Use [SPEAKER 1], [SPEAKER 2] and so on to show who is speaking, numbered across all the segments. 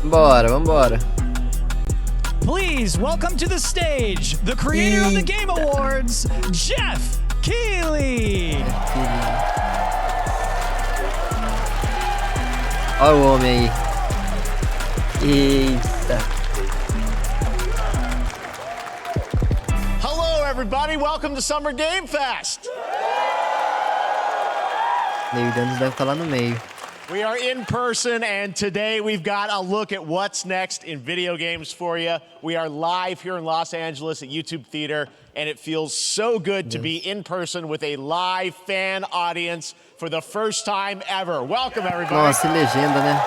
[SPEAKER 1] Bora, vambora.
[SPEAKER 2] Please welcome to the stage the creator of the Game Awards, Jeff Keighley.
[SPEAKER 1] Olha o homem aí. Eita.
[SPEAKER 3] Hello, everybody. Welcome to Summer Game Fest.
[SPEAKER 1] Mayron deve estar lá no meio.
[SPEAKER 3] We are in person, and today we've got a look at what's next in video games for you. We are live here in Los Angeles at YouTube Theater, and it feels so good to be in person with a live fan audience for the first time ever. Welcome, everybody.
[SPEAKER 1] Nossa, legenda, né?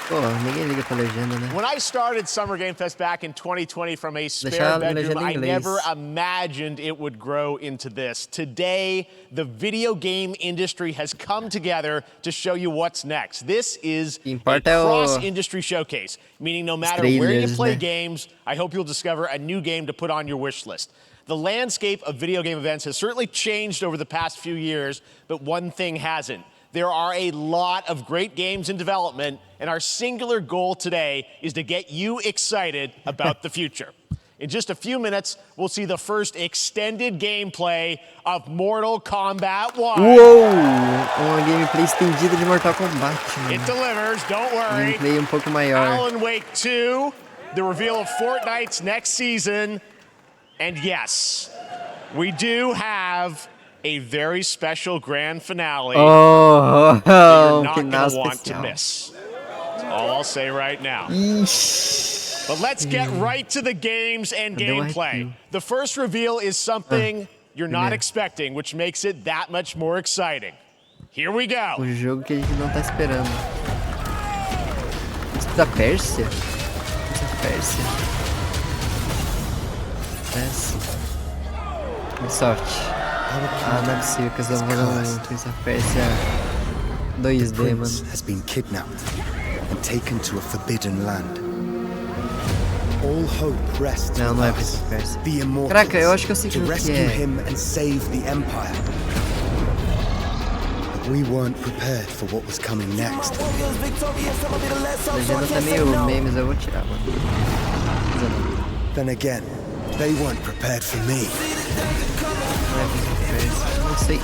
[SPEAKER 1] Pô, ninguém liga pra legenda, né?
[SPEAKER 3] When I started Summer Game Fest back in 2020 from a spare bedroom, I never imagined it would grow into this. Today, the video game industry has come together to show you what's next. This is a cross-industry showcase, meaning no matter where you play games, I hope you'll discover a new game to put on your wish list. The landscape of video game events has certainly changed over the past few years, but one thing hasn't. There are a lot of great games in development, and our singular goal today is to get you excited about the future. In just a few minutes, we'll see the first extended gameplay of Mortal Kombat 1.
[SPEAKER 1] Uou! Uma gameplay estendida de Mortal Kombat.
[SPEAKER 3] It delivers, don't worry.
[SPEAKER 1] Gameplay pouco maior.
[SPEAKER 3] Alan Wake 2, the reveal of Fortnite's next season, and yes, we do have a very special grand finale that you're not going to want to miss. That's all I'll say right now. But let's get right to the games and gameplay. The first reveal is something you're not expecting, which makes it that much more exciting. Here we go.
[SPEAKER 1] O jogo que a gente não tá esperando. Isso da Pérsia? Isso é Pérsia. Ubisoft. Ah, não é possível que eles vão fazer Prince of Persia 2D, mano.
[SPEAKER 4] Has been kidnapped and taken to a forbidden land. All hope rests
[SPEAKER 1] Não, não é Prince of Persia. Caraca, eu acho que eu sei o que é.
[SPEAKER 4] Rescue him and save the empire. But we weren't prepared for what was coming next.
[SPEAKER 1] A legenda tá meio memes, eu vou tirar, mano.
[SPEAKER 4] Then again, they weren't prepared for me.
[SPEAKER 1] Não é Prince of Persia, não sei.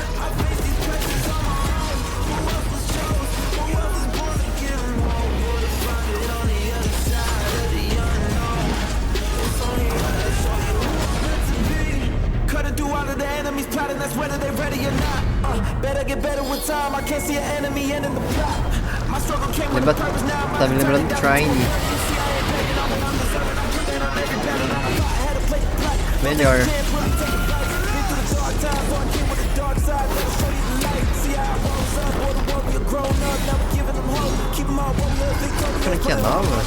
[SPEAKER 1] Lembra, tá me lembrando do Trine. Melhor. Será que é nova?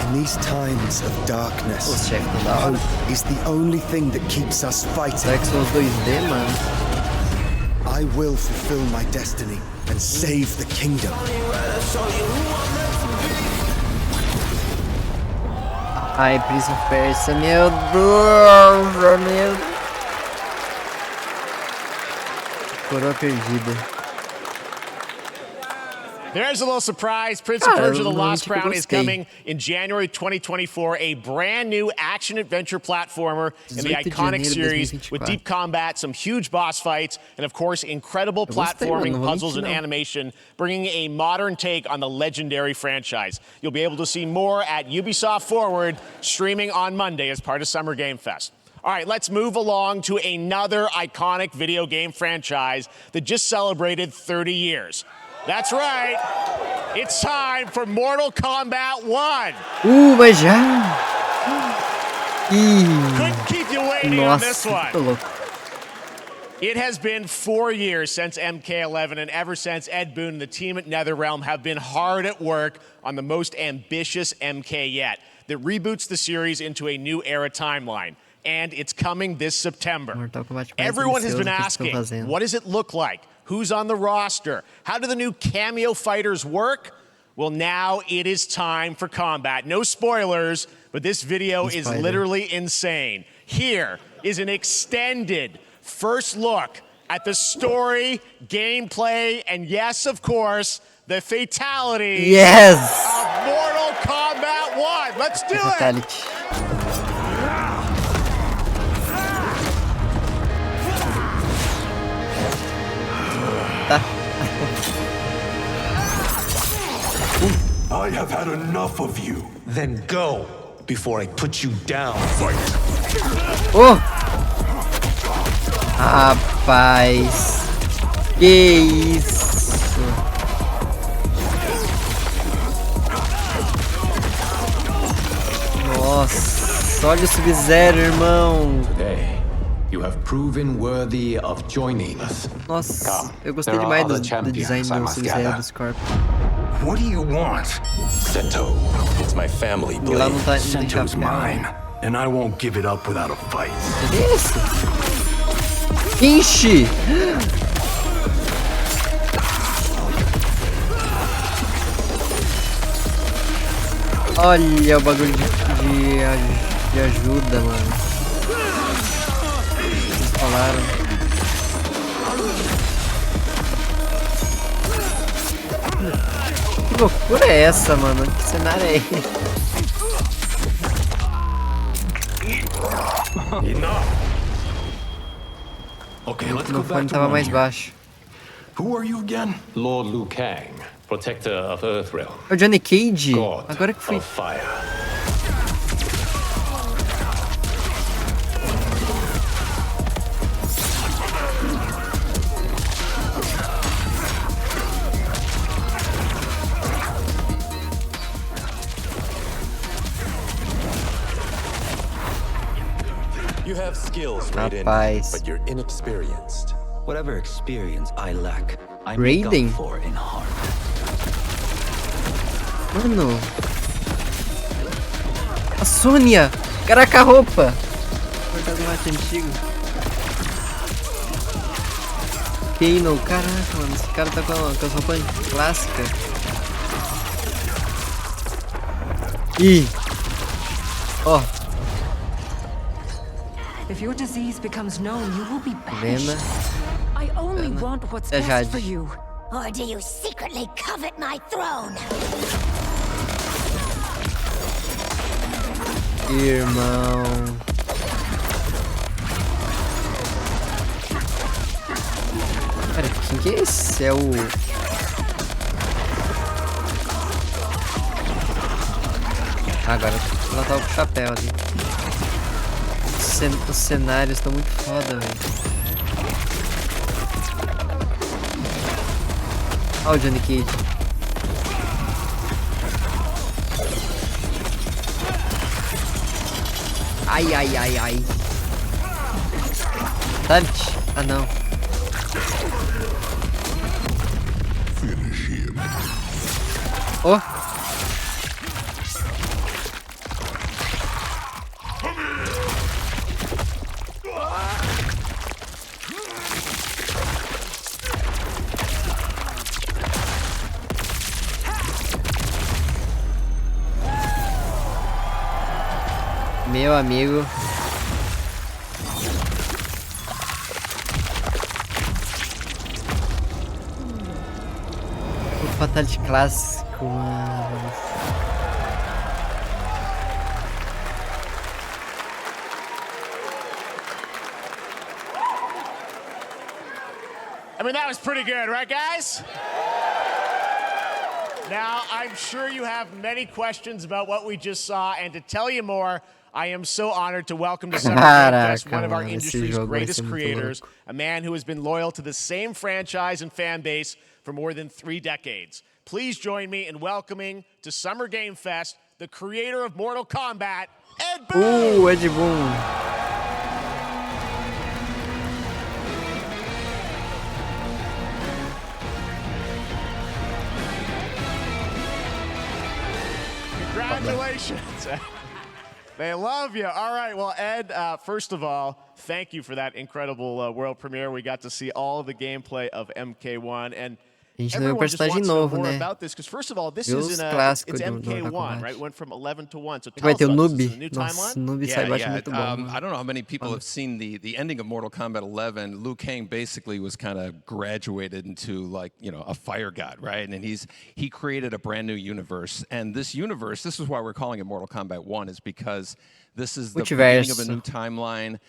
[SPEAKER 4] In these times of darkness,
[SPEAKER 1] hope
[SPEAKER 4] is the only thing that keeps us fighting.
[SPEAKER 1] Será que são os 2D, mano?
[SPEAKER 4] I will fulfill my destiny and save the kingdom.
[SPEAKER 1] Ai, Prince of Persia, meu Deus, meu. Coroa perdida.
[SPEAKER 3] There's a little surprise. Prince of Persia: The Lost Crown is coming in January 2024. A brand new action-adventure platformer in the iconic series with deep combat, some huge boss fights, and of course, incredible platforming, puzzles, and animation, bringing a modern take on the legendary franchise. You'll be able to see more at Ubisoft Forward, streaming on Monday as part of Summer Game Fest. All right, let's move along to another iconic video game franchise that just celebrated 30 years. That's right. It's time for Mortal Kombat 1.
[SPEAKER 1] Mas já.
[SPEAKER 3] Couldn't keep you waiting on this one. It has been 4 years since MK11, and ever since, Ed Boon and the team at NetherRealm have been hard at work on the most ambitious MK yet that reboots the series into a new era timeline. And it's coming this September. Everyone has been asking, what does it look like? Who's on the roster? How do the new cameo fighters work? Well, now it is time for combat. No spoilers, but this video is literally insane. Here is an extended first look at the story, gameplay, and yes, of course, the fatality
[SPEAKER 1] Yes!
[SPEAKER 3] of Mortal Kombat 1. Let's do it!
[SPEAKER 1] Fatality. Tá.
[SPEAKER 5] I have had enough of you. Then go before I put you down. Fight.
[SPEAKER 1] Oh! Rapaz. Que isso? Nossa, olha o Sub-Zero, irmão.
[SPEAKER 6] Today, you have proven worthy of joining us.
[SPEAKER 1] Nossa, eu gostei demais do design do Sub-Zero do Scorpion.
[SPEAKER 5] What do you want?
[SPEAKER 6] Sento, it's my family
[SPEAKER 1] E lá
[SPEAKER 6] blade.
[SPEAKER 1] não tá
[SPEAKER 5] Sento's mine, and I won't give it up without a fight.
[SPEAKER 1] Que isso? Ixi! Olha o bagulho de ajuda, mano. Eles falaram. Que loucura é essa, mano? Que cenário é esse?
[SPEAKER 5] Okay, let's
[SPEAKER 1] O
[SPEAKER 5] go
[SPEAKER 1] meu fone
[SPEAKER 5] back to
[SPEAKER 1] tava
[SPEAKER 5] one
[SPEAKER 1] mais
[SPEAKER 5] here.
[SPEAKER 1] baixo.
[SPEAKER 5] Who are you again?
[SPEAKER 6] Lord Liu Kang, protector of Earthrealm,
[SPEAKER 1] É o Johnny Cage?
[SPEAKER 6] god
[SPEAKER 1] Agora que fui.
[SPEAKER 6] of fire.
[SPEAKER 7] You have skills, Raiden,
[SPEAKER 1] Rapaz.
[SPEAKER 7] but you're inexperienced.
[SPEAKER 8] Whatever experience I lack, I make
[SPEAKER 1] Raiden?
[SPEAKER 8] up for in heart.
[SPEAKER 1] Mano. A Sônia! Caraca, a roupa! Cortado mais antigo. Kano, caraca, mano. Esse cara tá com as roupas clássicas. Ih! Ó.
[SPEAKER 9] If your disease becomes known, you will be
[SPEAKER 1] Lena.
[SPEAKER 9] banished. I only want what's
[SPEAKER 1] É
[SPEAKER 9] best
[SPEAKER 1] Jade.
[SPEAKER 9] for you.
[SPEAKER 10] Or do you secretly covet my throne?
[SPEAKER 1] Irmão. Cara, quem que é esse? É o... Agora ela tá com o chapéu ali. Os cenários estão muito foda, velho. Olha o Johnny Cage. Ai, ai, ai, ai. Dante? Ah, não. Oh! Meu amigo. O Fatality clássico, mano.
[SPEAKER 3] I mean, that was pretty good, right, guys? Now, I'm sure you have many questions about what we just saw, and to tell you more, I am so honored to welcome to Summer Game Fest one of our industry's greatest creators, a man who has been loyal to the same franchise and fan base for more than 3 decades. Please join me in welcoming to Summer Game Fest the creator of Mortal Kombat, Ed Boon!
[SPEAKER 1] Ed Boon.
[SPEAKER 3] Congratulations. They love you. All right. Well, Ed, first of all, thank you for that incredible world premiere. We got to see all of the gameplay of MK1. And
[SPEAKER 1] A gente não viu
[SPEAKER 3] everyone just
[SPEAKER 1] personagem
[SPEAKER 3] wants to know
[SPEAKER 1] novo,
[SPEAKER 3] more
[SPEAKER 1] né?
[SPEAKER 3] about this because first of all, this
[SPEAKER 1] Viu
[SPEAKER 3] is
[SPEAKER 1] os
[SPEAKER 3] in a
[SPEAKER 1] clássicos
[SPEAKER 3] it's
[SPEAKER 1] do Mortal
[SPEAKER 3] MK1,
[SPEAKER 1] Kombat.
[SPEAKER 3] right? Went from 11 to 1. So tell
[SPEAKER 1] Vai
[SPEAKER 3] us
[SPEAKER 1] ter o
[SPEAKER 3] about this.
[SPEAKER 1] noob.
[SPEAKER 3] This is a new
[SPEAKER 1] Nossa,
[SPEAKER 3] timeline.
[SPEAKER 1] noob Saibot é muito bom.
[SPEAKER 11] I don't know how many people have seen the ending of Mortal Kombat 11. Liu Kang basically was kind of graduated into like, you know, a fire god, right? And he created a brand new universe. And this universe, this is why we're calling it Mortal Kombat 1, is because this is the beginning of a new timeline.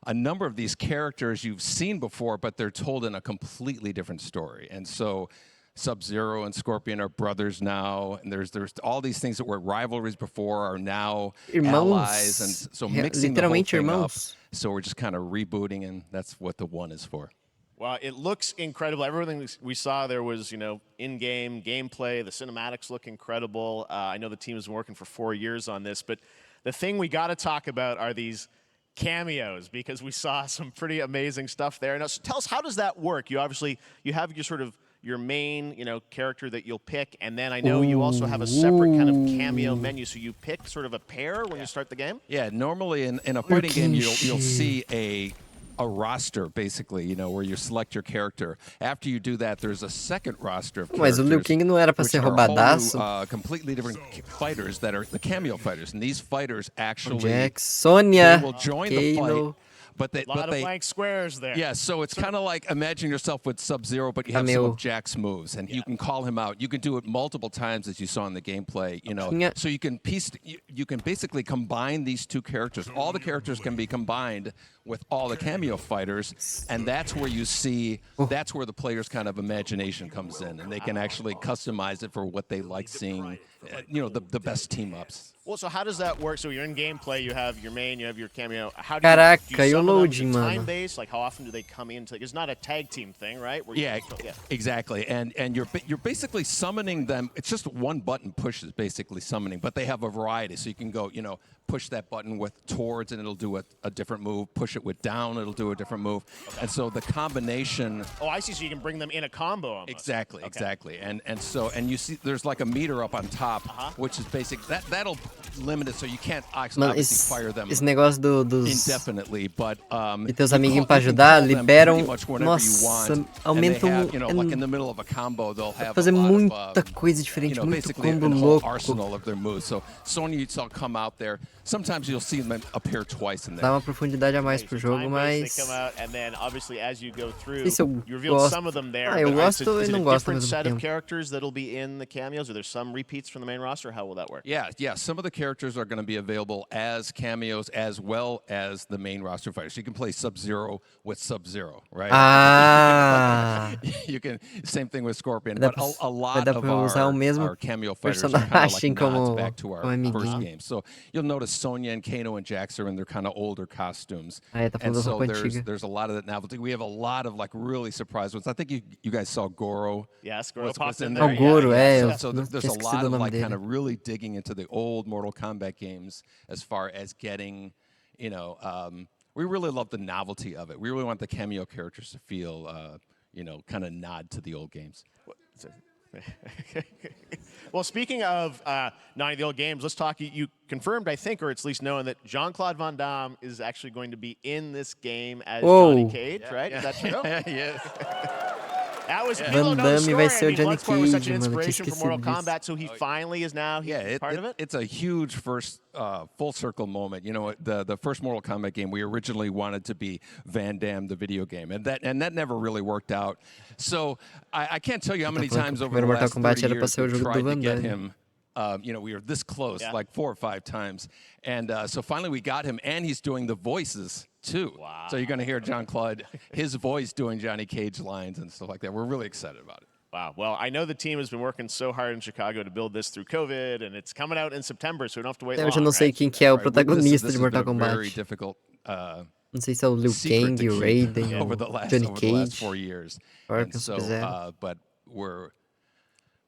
[SPEAKER 11] A number of these characters you've seen before, but they're told in a completely different story. And so Sub-Zero and Scorpion are brothers now, and there's all these things that were rivalries before are now allies, and so mixing the whole thing up. So we're just kind of rebooting, and that's what the 1 is for.
[SPEAKER 3] Well, it looks incredible. Everything we saw there was, you know, in-game gameplay. The cinematics look incredible. I know the team has been working for 4 years on this, but the thing we got to talk about are these cameos, because we saw some pretty amazing stuff there. Now, so tell us, how does that work? You obviously, you have your sort of your main, you know, character that you'll pick, and then I know you also have a separate kind of cameo menu, so you pick sort of a pair when you start the game?
[SPEAKER 11] Yeah, normally in a fighting game, you'll see a roster, basically, you know, where you select your character. After you do that, there's a second roster of characters.
[SPEAKER 1] Mas o Liu Kang não era pra ser roubadaço?
[SPEAKER 11] Completely different fighters that are the cameo fighters, and these fighters actually
[SPEAKER 1] Jax, Sonya,
[SPEAKER 11] will join the fight. But
[SPEAKER 3] a lot of blank squares there.
[SPEAKER 11] Yeah, so it's kind of like imagine yourself with Sub-Zero, but you have some of Jack's moves, and you can call him out. You can do it multiple times, as you saw in the gameplay. You know, so you can basically combine these two characters. All the characters can be combined with all the cameo fighters, and that's where you see. That's where the player's kind of imagination comes in, and they can actually customize it for what they like seeing. You know, the best team ups.
[SPEAKER 3] Well, so how does that work? So you're in gameplay, you have your main, you have your cameo. How do
[SPEAKER 1] Caraca,
[SPEAKER 3] you
[SPEAKER 1] e o loading,
[SPEAKER 3] time
[SPEAKER 1] mano?
[SPEAKER 3] base? Like how often do they come into? It's not a tag team thing, right?
[SPEAKER 11] Yeah, exactly. And you're basically summoning them. It's just one button push is basically summoning, but they have a variety. So you can go, you know, push that button with towards, and it'll do a different move. Push it with down, it'll do a different move. And so the combination.
[SPEAKER 3] Oh, I see. So you can bring them in a combo. Almost.
[SPEAKER 11] Exactly, exactly. And you see, there's like a meter up on top, which is basic. That'll limit it, so you can't obviously fire them
[SPEAKER 1] esse negócio dos
[SPEAKER 11] indefinitely, but
[SPEAKER 1] e teus amiguinhos pra ajudar liberam. Nossa, aumentam.
[SPEAKER 11] You know, like in the middle of a combo, they'll have
[SPEAKER 1] fazer muita coisa diferente, muito combo louco.
[SPEAKER 11] Arsenal of their moves. So Sonya, you'll come out there. Sometimes you'll see them appear twice in there.
[SPEAKER 1] Dá uma profundidade a mais pro jogo, mas
[SPEAKER 3] They come out, and then obviously as you go through,
[SPEAKER 1] eu
[SPEAKER 3] you revealed some of them there.
[SPEAKER 1] Eu gosto e não gosto
[SPEAKER 3] different set of characters that'll be in the cameos, or there's some repeats from the main roster. How will that work?
[SPEAKER 11] Yeah. Some of the characters are going to be available as cameos as well as the main roster fighters. So you can play Sub-Zero with Sub-Zero, right? You can same thing with Scorpion, but a lot of our cameo fighters are kind of like nods back to our first game. So you'll notice Sonya and Kano and Jax are in their kind of older costumes. And so there's a lot of that novelty. We have a lot of like really surprised ones. I think you guys saw Goro.
[SPEAKER 3] Yes, Goro popped in
[SPEAKER 1] there.
[SPEAKER 3] there.
[SPEAKER 1] Goro,
[SPEAKER 11] So there's a lot of like kind of really digging into the old Mortal Kombat games as far as getting, you know, we really love the novelty of it. We really want the cameo characters to feel, you know, kind of nod to the old games.
[SPEAKER 3] Well, speaking of not the old games, let's talk. You confirmed, I think, or at least known that Jean-Claude Van Damme is actually going to be in this game as Johnny Cage, right? Is that true?
[SPEAKER 11] Yes.
[SPEAKER 3] That was
[SPEAKER 1] Van Damme vai ser o Johnny Cage,
[SPEAKER 3] was such an
[SPEAKER 1] mano, tinha
[SPEAKER 3] inspiration for Mortal
[SPEAKER 1] esquecido
[SPEAKER 3] Kombat, so he finally is now part of it?
[SPEAKER 11] It's a huge first full circle moment. You know, the first Mortal Kombat game, we originally wanted to be Van Damme, the video game, and that never really worked out. So I can't tell you how many times over the last 30 years we tried to get him. You know, we were this close, like 4 or 5 times. And so finally we got him, and he's doing the voices, too.
[SPEAKER 3] Wow.
[SPEAKER 11] So you're going to hear Jean-Claude, his voice doing Johnny Cage lines and stuff like that. We're really excited about it.
[SPEAKER 3] Wow. Well, I know the team has been working so hard in Chicago to build this through COVID, and it's coming out in September, so we don't have to wait long.
[SPEAKER 1] Eu já não sei quem que é o protagonista de Mortal Kombat.
[SPEAKER 11] Very difficult,
[SPEAKER 1] não sei se é o Liu Kang, o Raiden,
[SPEAKER 11] over the last 4 years. And so, but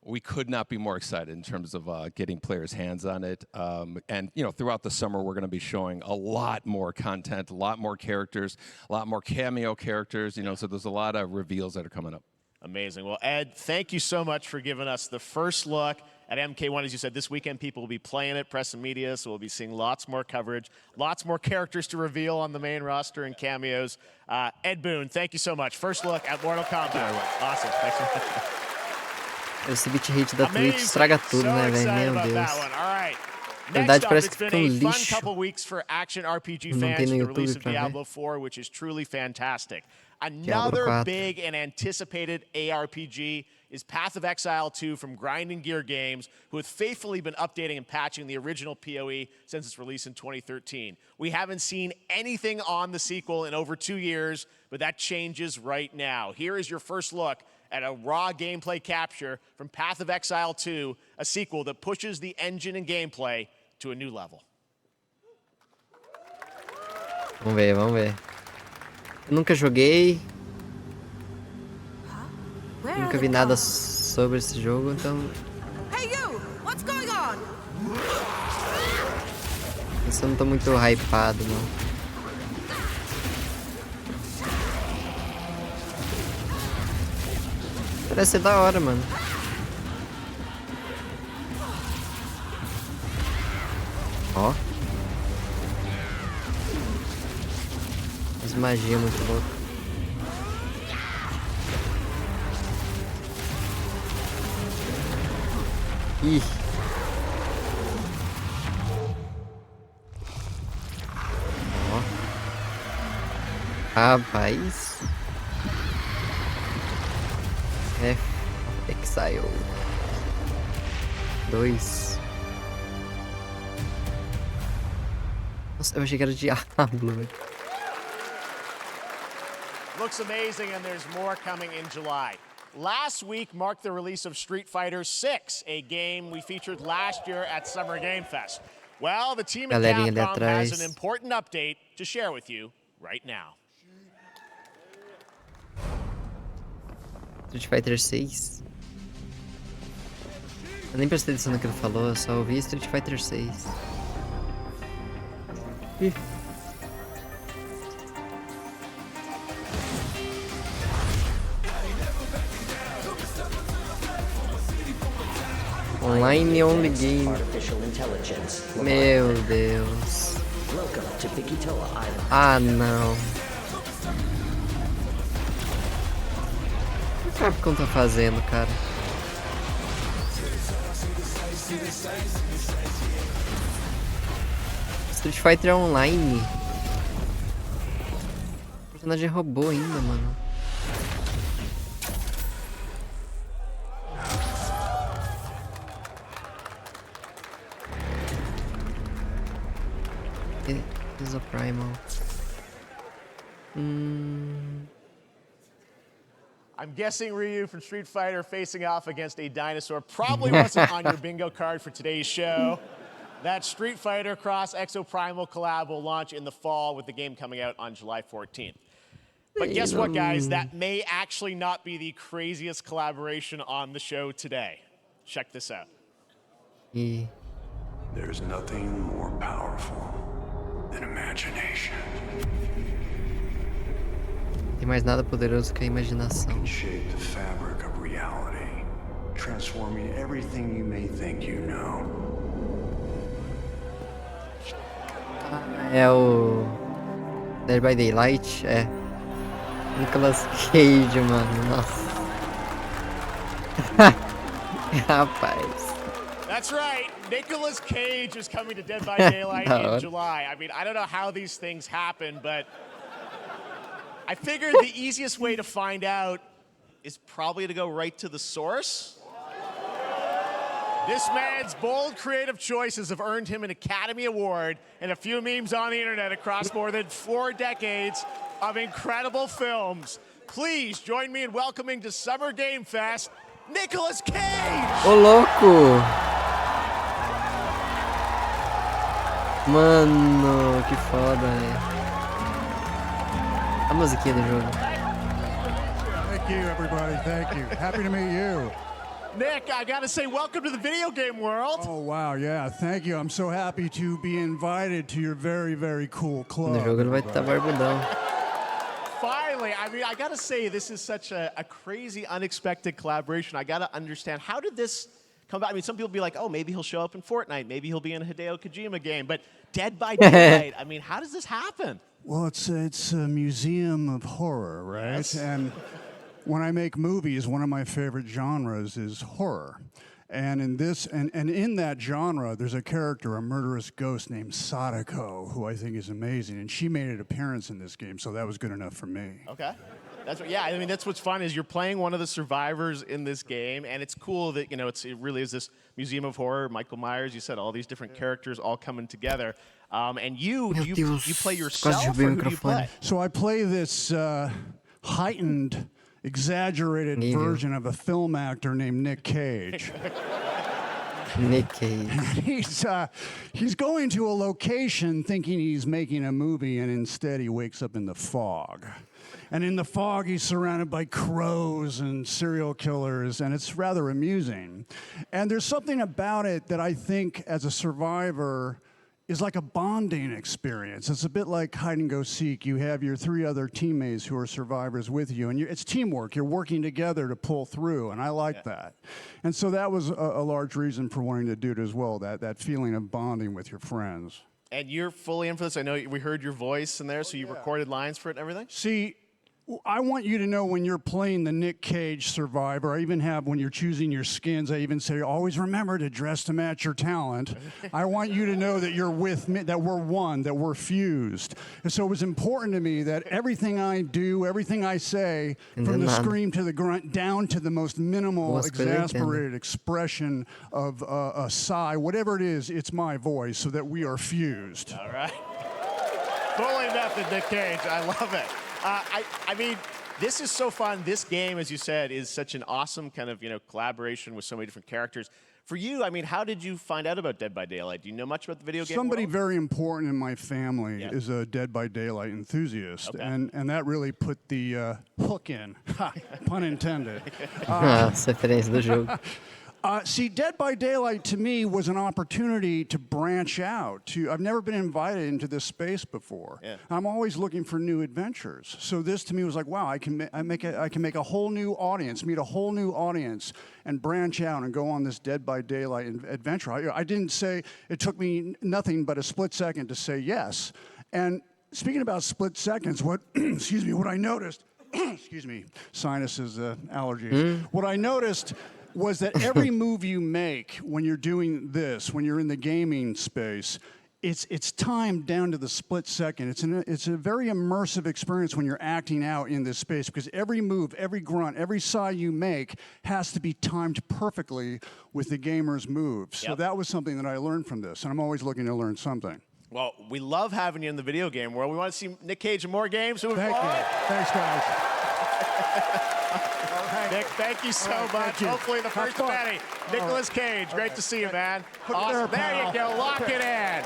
[SPEAKER 11] we could not be more excited in terms of getting players' hands on it. And, you know, throughout the summer, we're going to be showing a lot more content, a lot more characters, a lot more cameo characters, you know, so there's a lot of reveals that are coming up.
[SPEAKER 3] Amazing. Well, Ed, thank you so much for giving us the first look at MK1. As you said, this weekend people will be playing it, press and media, so we'll be seeing lots more coverage, lots more characters to reveal on the main roster and cameos. Ed Boon, thank you so much. First look at Mortal Kombat. Awesome. Thanks so much.
[SPEAKER 1] Esse bit rate da Twitch estraga tudo, né, velho? Meu Deus. Na verdade, parece que fica um lixo. Não tem no YouTube pra ver. 4.
[SPEAKER 3] Big and anticipated ARPG is Path of Exile 2 from Grind and Gear Games, who have faithfully been updating and patching the original PoE since its release in 2013. We haven't seen anything on the sequel in over 2 years, but that changes right now. Here is your first look at a raw gameplay capture from Path of Exile 2, a sequel that pushes the engine and gameplay to a new level.
[SPEAKER 1] Vamos ver, vamos ver. Eu nunca joguei. Nunca vi nada sobre esse jogo, então... Eu não tô muito hypado, não. Parece ser da hora, mano. Ó. As magia muito louca. Ih. Ó. Rapaz. Exile 2. Nossa, eu achei que era Diablo, velho.
[SPEAKER 3] Looks amazing, and there's more coming in July. Last week marked the release of Street Fighter 6, a game we featured last year at Summer Game Fest. Well, the team at Capcom has an important update to share with you right now.
[SPEAKER 1] Street Fighter 6. Eu nem prestei atenção no que ele falou, eu só ouvi Street Fighter 6. Ih. Online only game. Meu Deus. Ah, não. O que o Capcom tá fazendo, cara? Street Fighter Online. O personagem é robô ainda, mano. Is a primal.
[SPEAKER 3] I'm guessing Ryu from Street Fighter facing off against a dinosaur probably wasn't on your bingo card for today's show. That Street Fighter Cross Exoprimal collab will launch in the fall, with the game coming out on July 14th. But guess what, guys? That may actually not be the craziest collaboration on the show today. Check this out.
[SPEAKER 5] There's nothing more powerful than imagination.
[SPEAKER 1] Tem mais nada poderoso que a imaginação.
[SPEAKER 5] Can shape the fabric of reality, transforming everything you may think you know.
[SPEAKER 1] É o Dead by Daylight, é. Nicolas Cage, mano, nossa. Rapaz.
[SPEAKER 3] That's right. Nicolas Cage is coming to Dead by Daylight in July. I mean, I don't know how these things happen, but I figured the easiest way to find out is probably to go right to the source. This man's bold creative choices have earned him an Academy Award and a few memes on the internet across more than 4 decades of incredible films. Please join me in welcoming to Summer Game Fest, Nicolas Cage!
[SPEAKER 1] Ô, louco! Mano, que foda, velho. A musiquinha do jogo.
[SPEAKER 12] Thank you, everybody. Thank you. Happy to meet you.
[SPEAKER 3] Nick, I gotta say, welcome to the video game world.
[SPEAKER 12] Oh, wow, yeah, thank you. I'm so happy to be invited to your very, very cool club.
[SPEAKER 1] No jogo ele vai estar barbudão.
[SPEAKER 3] Finally, I mean, I gotta say, this is such a crazy, unexpected collaboration. I gotta understand, how did this come about? I mean, some people be like, oh, maybe he'll show up in Fortnite. Maybe he'll be in a Hideo Kojima game. But Dead by Daylight, I mean, how does this happen?
[SPEAKER 12] Well, it's a museum of horror, right?
[SPEAKER 3] Yes.
[SPEAKER 12] And when I make movies, one of my favorite genres is horror. And in this, and in that genre, there's a character, a murderous ghost named Sadako, who I think is amazing. And she made an appearance in this game, so that was good enough for me.
[SPEAKER 3] Okay. I mean, that's what's fun is you're playing one of the survivors in this game, and it's cool that, it really is this museum of horror. Michael Myers, you said all these different characters all coming together. And you play yourself, or who do you play?
[SPEAKER 12] So I play this heightened, exaggerated version of a film actor named Nick Cage.
[SPEAKER 1] Nick Cage.
[SPEAKER 12] He's going to a location thinking he's making a movie, and instead he wakes up in the fog. And in the fog, he's surrounded by crows and serial killers, and it's rather amusing. And there's something about it that I think, as a survivor, is like a bonding experience. It's a bit like hide and go seek. You have your 3 other teammates who are survivors with you, and it's teamwork. You're working together to pull through, and I like that. And so that was a large reason for wanting to do it as well, that feeling of bonding with your friends.
[SPEAKER 3] And you're fully in for this. I know we heard your voice in there, so you recorded lines for it and everything?
[SPEAKER 12] See, I want you to know when you're playing the Nick Cage survivor, I even have, when you're choosing your skins, I even say, always remember to dress to match your talent. I want you to know that you're with me, that we're one, that we're fused. And so it was important to me that everything I do, everything I say, from the scream to the grunt, down to the most minimal, exasperated expression of a sigh, whatever it is, it's my voice, so that we are fused.
[SPEAKER 3] All right. Fully method, Nick Cage. I love it. I mean, this is so fun. This game, as you said, is such an awesome kind of, collaboration with so many different characters. For you, I mean, how did you find out about Dead by Daylight? Do you know much about the video game
[SPEAKER 12] Somebody
[SPEAKER 3] world?
[SPEAKER 12] very important in my family is a Dead by Daylight enthusiast, and that really put the hook in, pun intended.
[SPEAKER 1] Referência do jogo.
[SPEAKER 12] See, Dead by Daylight to me was an opportunity to branch out. I've never been invited into this space before.
[SPEAKER 3] Yeah.
[SPEAKER 12] I'm always looking for new adventures. So this to me was like, wow, I can make a whole new audience, meet a whole new audience, and branch out and go on this Dead by Daylight adventure. I didn't say, it took me nothing but a split second to say yes. And speaking about split seconds, what I noticed, excuse me, sinuses, allergies. What I noticed was that every move you make when you're doing this, when you're in the gaming space, it's timed down to the split second. It's a very immersive experience when you're acting out in this space, because every move, every grunt, every sigh you make has to be timed perfectly with the gamer's moves. So that was something that I learned from this, and I'm always looking to learn something.
[SPEAKER 3] Well, we love having you in the video game world. We want to see Nick Cage in more games. So
[SPEAKER 12] Thank you. Thanks, guys.
[SPEAKER 3] Nick, thank you so much. Hopefully the first of many. Nicolas Cage, great to see you, man. Awesome. There you go. Lock it in.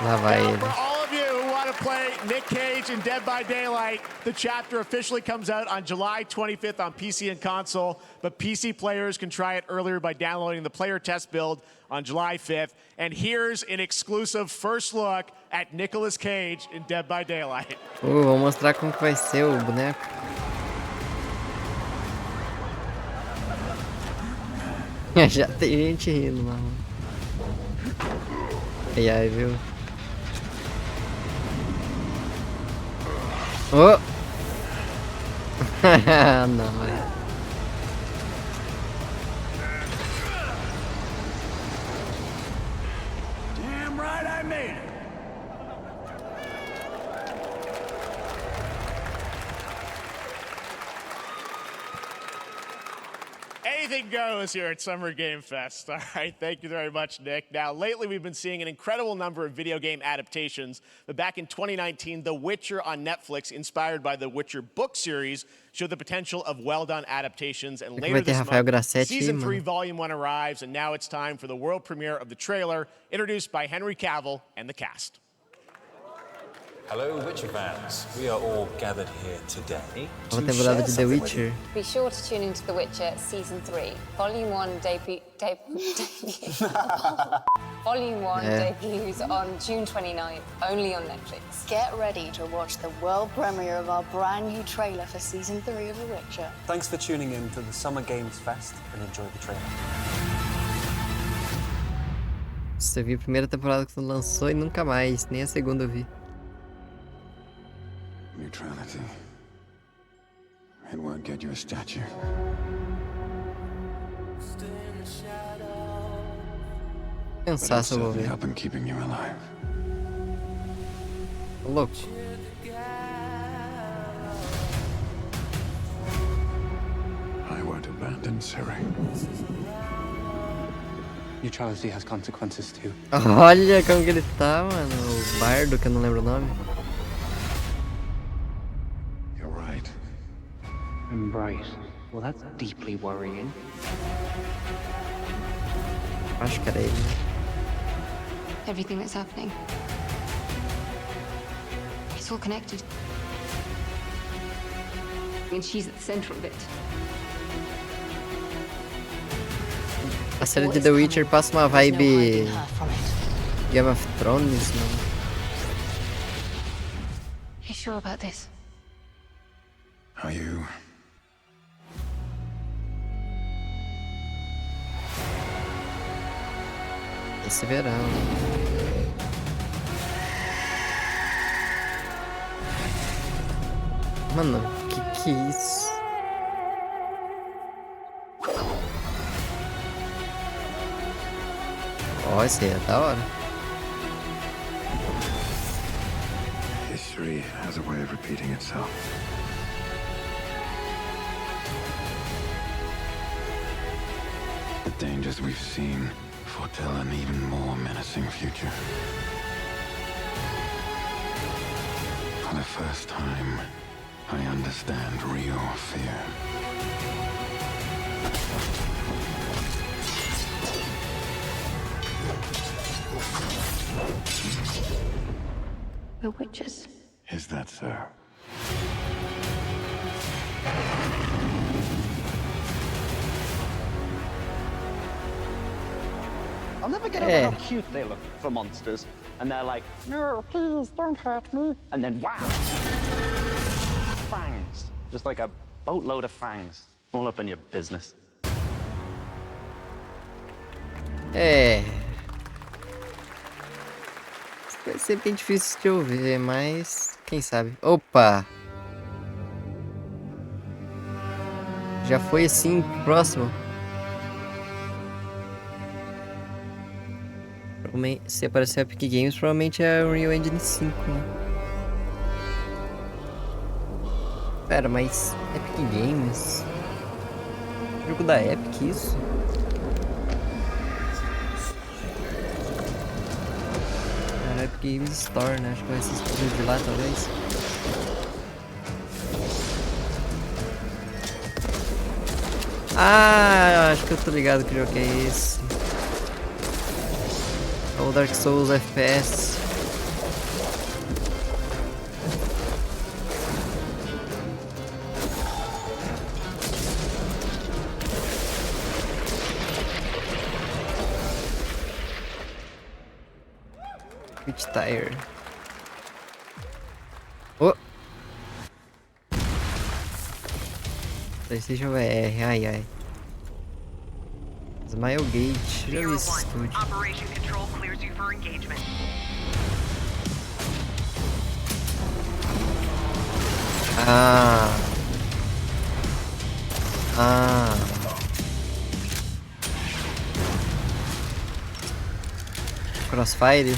[SPEAKER 1] Lá vai
[SPEAKER 3] Now,
[SPEAKER 1] ele.
[SPEAKER 3] for all of you who want to play Nick Cage in Dead by Daylight, the chapter officially comes out on July 25th on PC and console, but PC players can try it earlier by downloading the player test build on July 5th. And here's an exclusive first look at Nicolas Cage in Dead by Daylight.
[SPEAKER 1] Vou mostrar como que vai ser o boneco. Já tem gente rindo lá. Ai, viu? Oh! Não, é.
[SPEAKER 12] Damn right I made it.
[SPEAKER 3] Anything goes here at Summer Game Fest. All right, thank you very much, Nick. Now, lately we've been seeing an incredible number of video game adaptations, but back in 2019, The Witcher on Netflix, inspired by the Witcher book series, showed the potential of well-done adaptations, and later this month, Season 3, Volume 1 arrives, and now it's time for the world premiere of the trailer, introduced by Henry Cavill and the cast.
[SPEAKER 7] Hello, Witcher fans. We are all gathered here today
[SPEAKER 1] Uma
[SPEAKER 7] to
[SPEAKER 1] temporada
[SPEAKER 7] share
[SPEAKER 1] de The
[SPEAKER 7] something with
[SPEAKER 1] Witcher.
[SPEAKER 7] you.
[SPEAKER 13] Be sure to tune into The Witcher Season 3. Volume 1 Volume 1 debuts on June 29th, only on Netflix.
[SPEAKER 14] Get ready to watch the world premiere of our brand new trailer for Season 3 of The Witcher.
[SPEAKER 7] Thanks for tuning in to the Summer Games Fest and enjoy the trailer.
[SPEAKER 1] Você viu a primeira temporada que lançou e nunca mais, nem a segunda eu vi.
[SPEAKER 15] New neutrality. It won't get you a statue.
[SPEAKER 1] Pensar se eu vou ver.
[SPEAKER 15] Help in keeping you alive.
[SPEAKER 1] Louco.
[SPEAKER 15] I won't abandon Siri.
[SPEAKER 8] Neutrality has consequences too.
[SPEAKER 1] Olha como que ele tá, mano. O bardo, que eu não lembro o nome.
[SPEAKER 15] You're right.
[SPEAKER 8] I'm right. Well, that's deeply worrying.
[SPEAKER 1] Acho que era ele.
[SPEAKER 13] Everything that's happening. It's all connected. And she's at the center of it.
[SPEAKER 1] A série de The Witcher passa uma vibe Game of Thrones, mano.
[SPEAKER 13] You sure about this?
[SPEAKER 15] Are you?
[SPEAKER 1] Esse verão. Mano, que é isso? Ó, esse aí é da hora.
[SPEAKER 15] History has a way of repeating itself. The dangers we've seen foretell an even more menacing future. For the first time, I understand real fear.
[SPEAKER 13] We're witches.
[SPEAKER 15] Is that so?
[SPEAKER 16] I'll never get over how cute they look for monsters. And they're like, no, please don't hurt me. And then wow! Fangs. Just like a boatload of fangs. All up in your business.
[SPEAKER 1] É. Vai ser bem difícil de eu ver, mas quem sabe. Opa! Já foi assim, próximo. Se aparecer Epic Games, provavelmente é o Unreal Engine 5, né? Pera, mas Epic Games? Jogo da Epic, isso? Era Epic Games Store, né? Acho que vai ser exclusivo de lá, talvez. Ah, acho que eu tô ligado que jogo é esse. O Dark Souls FPS. Switch Tire. Oh! PlayStation VR, ai ai. Smilegate, já vi esse estúdio. Crossfire.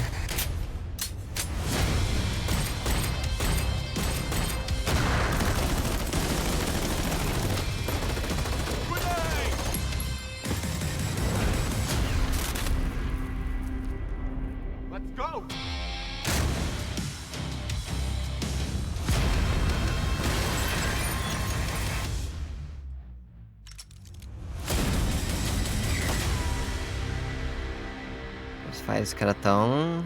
[SPEAKER 1] Os caras tão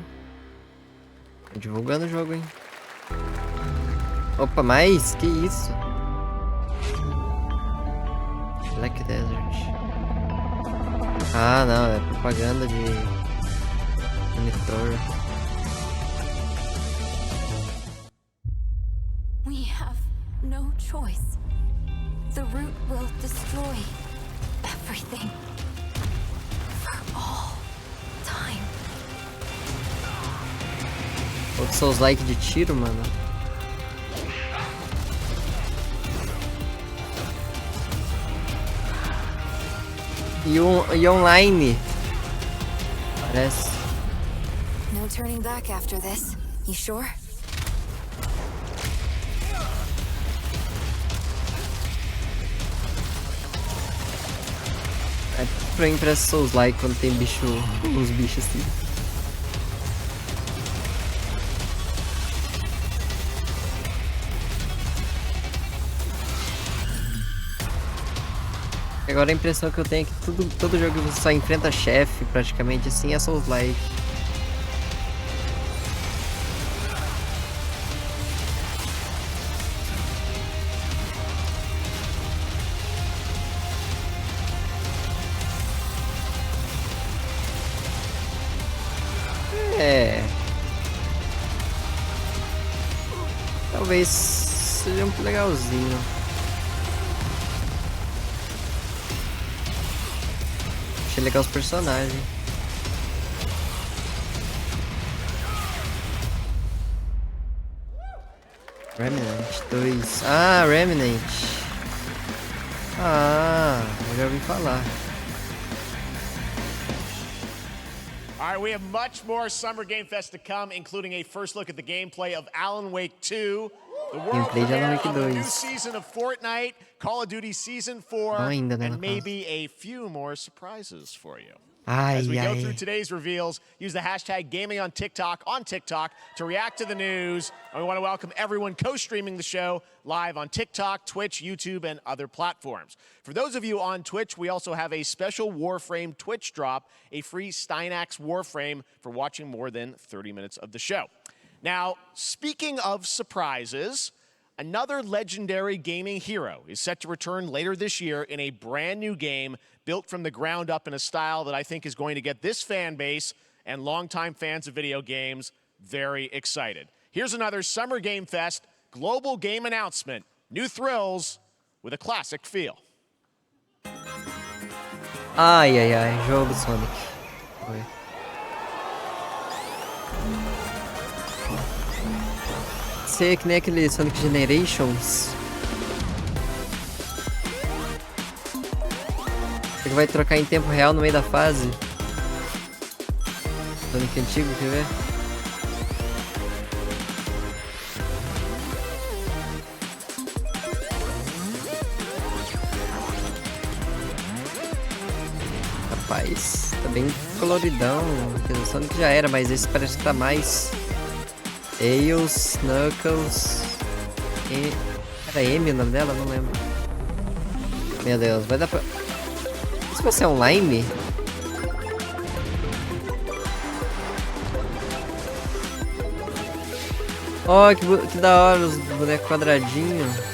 [SPEAKER 1] divulgando o jogo, hein? Opa, mais? Que isso? Black Desert. Ah, não, é propaganda de monitor.
[SPEAKER 10] We have no choice. The root will destroy everything. For all time.
[SPEAKER 1] Outros Souls like de tiro, mano. E online. Parece.
[SPEAKER 10] No turning back after this. You sure?
[SPEAKER 1] É pra mim parece Souls-like quando tem bicho, os bichos assim. Agora a impressão que eu tenho é que todo jogo que você só enfrenta chefe praticamente assim é Souls-like. É. Talvez seja muito legalzinho. Achei legal os personagens. Remnant 2. Ah, Remnant. Ah, eu já ouvi falar.
[SPEAKER 3] All right, we have much more Summer Game Fest to come, including a first look at the gameplay of Alan Wake 2, the world premiere of a new season of Fortnite, Call of Duty Season 4, and maybe a few more surprises for you. As we go through today's reveals, use the hashtag gaming on TikTok to react to the news. And we want to welcome everyone co-streaming the show live on TikTok, Twitch, YouTube, and other platforms. For those of you on Twitch, we also have a special Warframe Twitch drop, a free Steinax Warframe for watching more than 30 minutes of the show. Now, speaking of surprises, another legendary gaming hero is set to return later this year in a brand new game built from the ground up in a style that I think is going to get this fan base and longtime fans of video games very excited. Here's another Summer Game Fest global game announcement. New thrills with a classic feel.
[SPEAKER 1] Ai, ai, ai, jogo Sonic. Oi. Ser que nem aquele Sonic Generations. Você que vai trocar em tempo real no meio da fase. Sonic antigo, quer ver? Rapaz, tá bem coloridão. O Sonic já era, mas esse parece que tá mais. Tails, Knuckles e... Era M o nome dela? Não lembro. Meu Deus, vai dar pra... Isso vai ser online? Oh, que da hora os bonecos quadradinhos.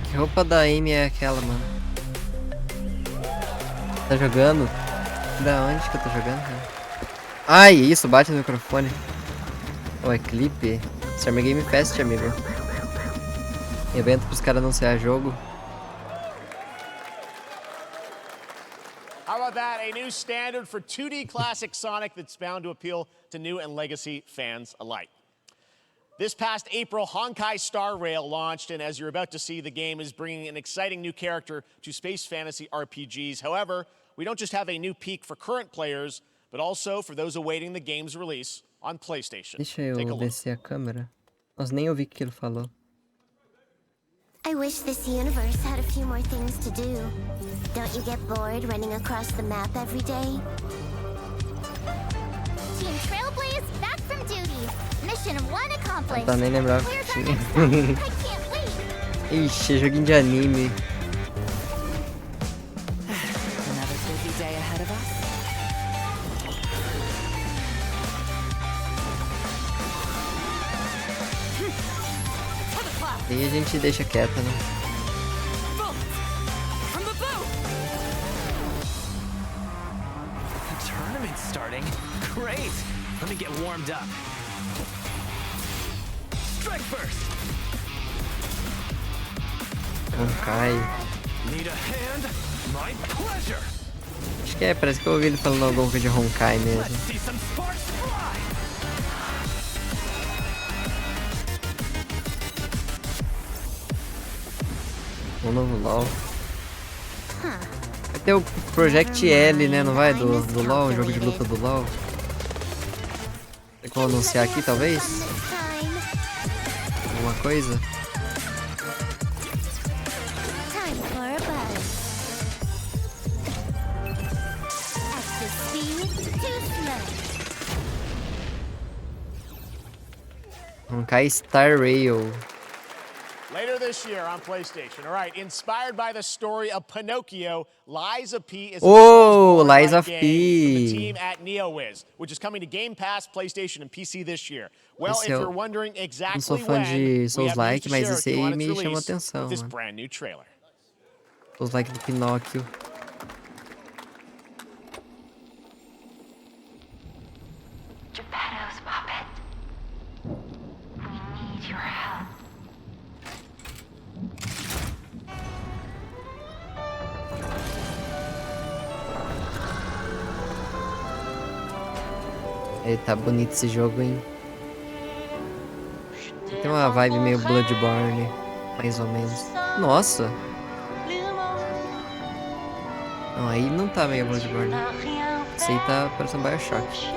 [SPEAKER 1] Que roupa da Amy é aquela, mano? Tá jogando? Da onde que eu tô jogando? Ai, isso, bate no microfone. Oh, é clipe? Summer Game Fest, amigo. Evento pros caras anunciar jogo.
[SPEAKER 3] How about that? A new standard for 2D classic Sonic that's bound to appeal to new and legacy fans alike. This past April, Honkai Star Rail launched, and as you're about to see, the game is bringing an exciting new character to space fantasy RPGs. However, we don't just have a new peak for current players, but also for those awaiting the game's release on PlayStation.
[SPEAKER 1] Deixa eu descer a câmera. Nós nem ouvi o que ele falou.
[SPEAKER 17] I wish this universe had a few more things to do. Don't you get bored running across the map every day? Team Trailblaze back from duty. Mission 1 accomplished.
[SPEAKER 1] Tá, nem lembrava que tinha. Ixi, joguinho de anime.
[SPEAKER 9] Another busy day ahead of us.
[SPEAKER 1] E a gente deixa quieta, né?
[SPEAKER 2] The tournament's starting. Great. Let me get warmed up.
[SPEAKER 1] Honkai. Acho que parece que eu ouvi ele falando alguma coisa de Honkai mesmo. Um novo LoL. Vai ter o Project L, né? Não vai? Do LoL, o jogo de luta do LoL. Tem como anunciar aqui, talvez? Alguma coisa? Honkai Star Rail.
[SPEAKER 3] Later this year on PlayStation. All right, inspired by the story of Pinocchio, Lies of P is a
[SPEAKER 1] Lies of
[SPEAKER 3] game
[SPEAKER 1] P.
[SPEAKER 3] from the team at NeoWiz, which is coming to Game Pass, PlayStation, and PC this year. Well, if you're wondering exactly
[SPEAKER 1] não sou fã
[SPEAKER 3] when,
[SPEAKER 1] de
[SPEAKER 3] we have news
[SPEAKER 1] Souls-like,
[SPEAKER 3] to
[SPEAKER 1] mas
[SPEAKER 3] share
[SPEAKER 1] esse
[SPEAKER 3] with you on
[SPEAKER 1] aí
[SPEAKER 3] its
[SPEAKER 1] me chamou
[SPEAKER 3] release
[SPEAKER 1] atenção,
[SPEAKER 3] with this
[SPEAKER 1] mano.
[SPEAKER 3] brand new trailer.
[SPEAKER 1] Souls-like do Pinóquio.
[SPEAKER 17] Geppetto's puppet. We need your help.
[SPEAKER 1] Tá bonito esse jogo, hein? Tem uma vibe meio Bloodborne, mais ou menos. Nossa! Não, aí não tá meio Bloodborne. Esse aí tá parecendo Bioshock.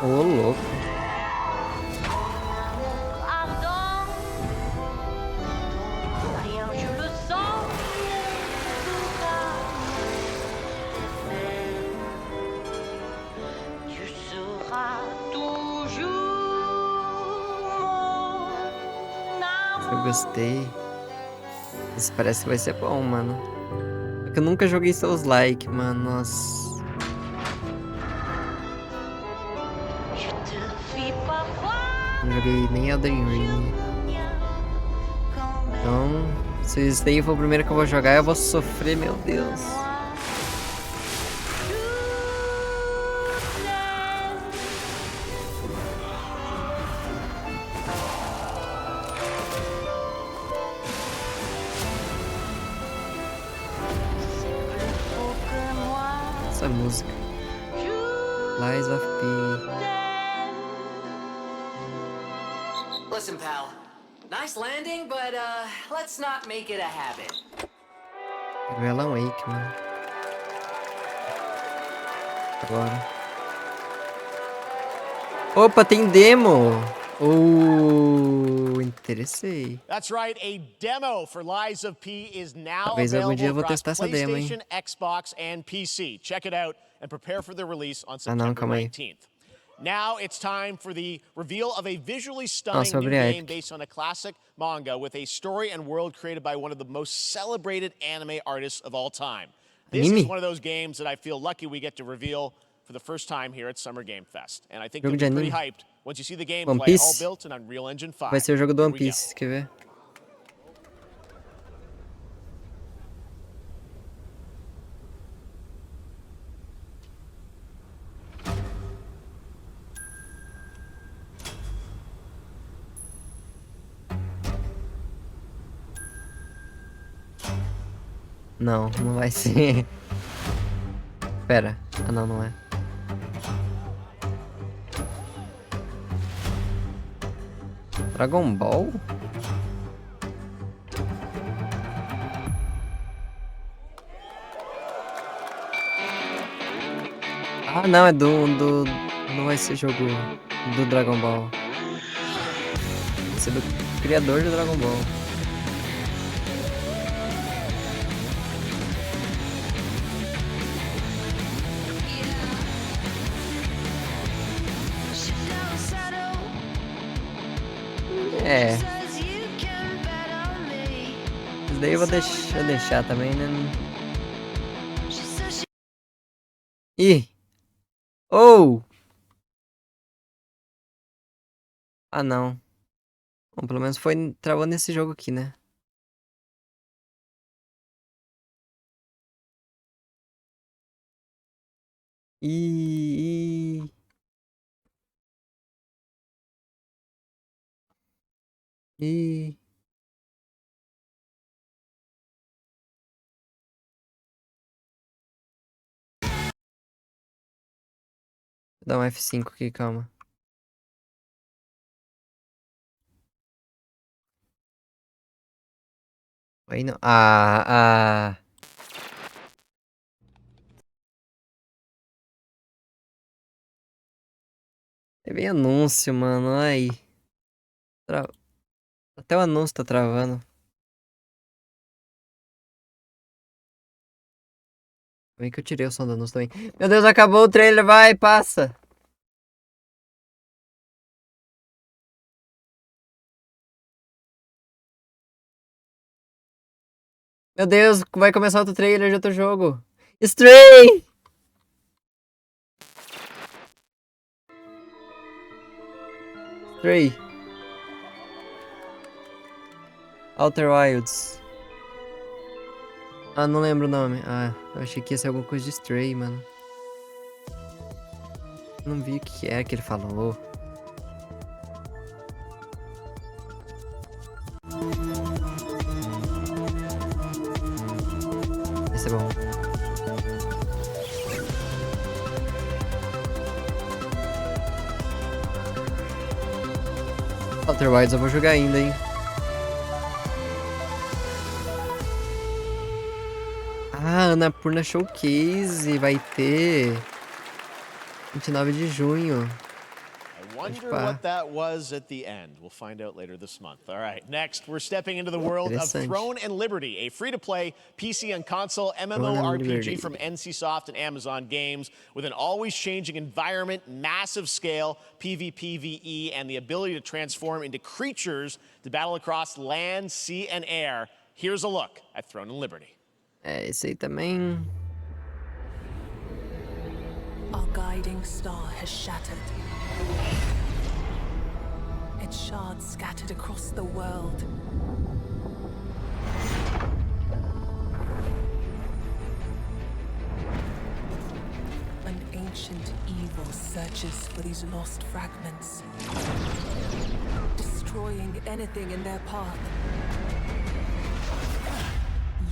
[SPEAKER 1] Ô, louco. Eu gostei. Isso parece que vai ser bom, mano. Porque eu nunca joguei Souls-like, mano. Nossa. Não joguei nem Elden Ring. Então, se esse daí for o primeiro que eu vou jogar, eu vou sofrer, meu Deus. Essa música. Lies of P.
[SPEAKER 18] Listen, pal. Nice landing, but let's not make it a habit.
[SPEAKER 1] Alan Wake, mano. Agora. Opa, tem demo! Interessei.
[SPEAKER 3] That's right, a demo for Lies of P is now
[SPEAKER 1] Talvez algum dia eu
[SPEAKER 3] available
[SPEAKER 1] vou
[SPEAKER 3] across
[SPEAKER 1] testar essa demo, hein?
[SPEAKER 3] PlayStation, Xbox, and PC. Check it out and prepare for the release on
[SPEAKER 1] Ah, não,
[SPEAKER 3] September
[SPEAKER 1] calma aí.
[SPEAKER 3] 19th. Now it's time for the reveal of a visually stunning
[SPEAKER 1] Nossa,
[SPEAKER 3] new
[SPEAKER 1] abri a
[SPEAKER 3] game
[SPEAKER 1] Epic.
[SPEAKER 3] based on a classic manga with a story and world created by one of the most celebrated anime artists of all time. This
[SPEAKER 1] Anime?
[SPEAKER 3] is one of those games that I feel lucky we get to reveal for the first time here at Summer Game Fest. And I think
[SPEAKER 1] Jogo
[SPEAKER 3] you'll
[SPEAKER 1] de
[SPEAKER 3] be pretty
[SPEAKER 1] anime?
[SPEAKER 3] hyped once you see the
[SPEAKER 1] One
[SPEAKER 3] gameplay all
[SPEAKER 1] Piece?
[SPEAKER 3] built in Unreal Engine 5.
[SPEAKER 1] Vai ser o jogo do
[SPEAKER 3] Here
[SPEAKER 1] One
[SPEAKER 3] we go.
[SPEAKER 1] Piece, quer ver? Não, não vai ser. Pera. Ah, não, não é. Dragon Ball? Ah, não, é não vai ser jogo do Dragon Ball. Vai ser do criador do Dragon Ball. É. Isso daí eu vou deixar também, né? Ih! Oh! Ah, não. Bom, pelo menos foi travou nesse jogo aqui, né? Ih. Ih. Vou dar um F5 aqui, calma. Aí não. Ah. É bem anúncio, mano. Ai. Até o anúncio tá travando. Bem que eu tirei o som do anúncio também. Meu Deus, acabou o trailer. Vai, passa. Meu Deus, vai começar outro trailer de outro jogo. Stray! Stray. Outer Wilds. Ah, não lembro o nome. Ah, eu achei que ia ser alguma coisa de Stray, mano. Não vi o que é que ele falou. Esse é bom. Outer Wilds eu vou jogar ainda, hein. Ah, Annapurna Showcase vai ter 29 de junho.
[SPEAKER 3] I wonder what that was at the end. We'll find out later this month. All right, next we're stepping into the world of Throne and Liberty, a free-to-play PC and console MMORPG from NCSoft and Amazon Games with an always-changing environment, massive scale, PvPvE, and the ability to transform into creatures to battle across land, sea, and air. Here's a look at Throne and Liberty.
[SPEAKER 1] É, esse aí também.
[SPEAKER 19] Our guiding star has shattered. Its shards scattered across the world. An ancient evil searches for these lost fragments, destroying anything in their path.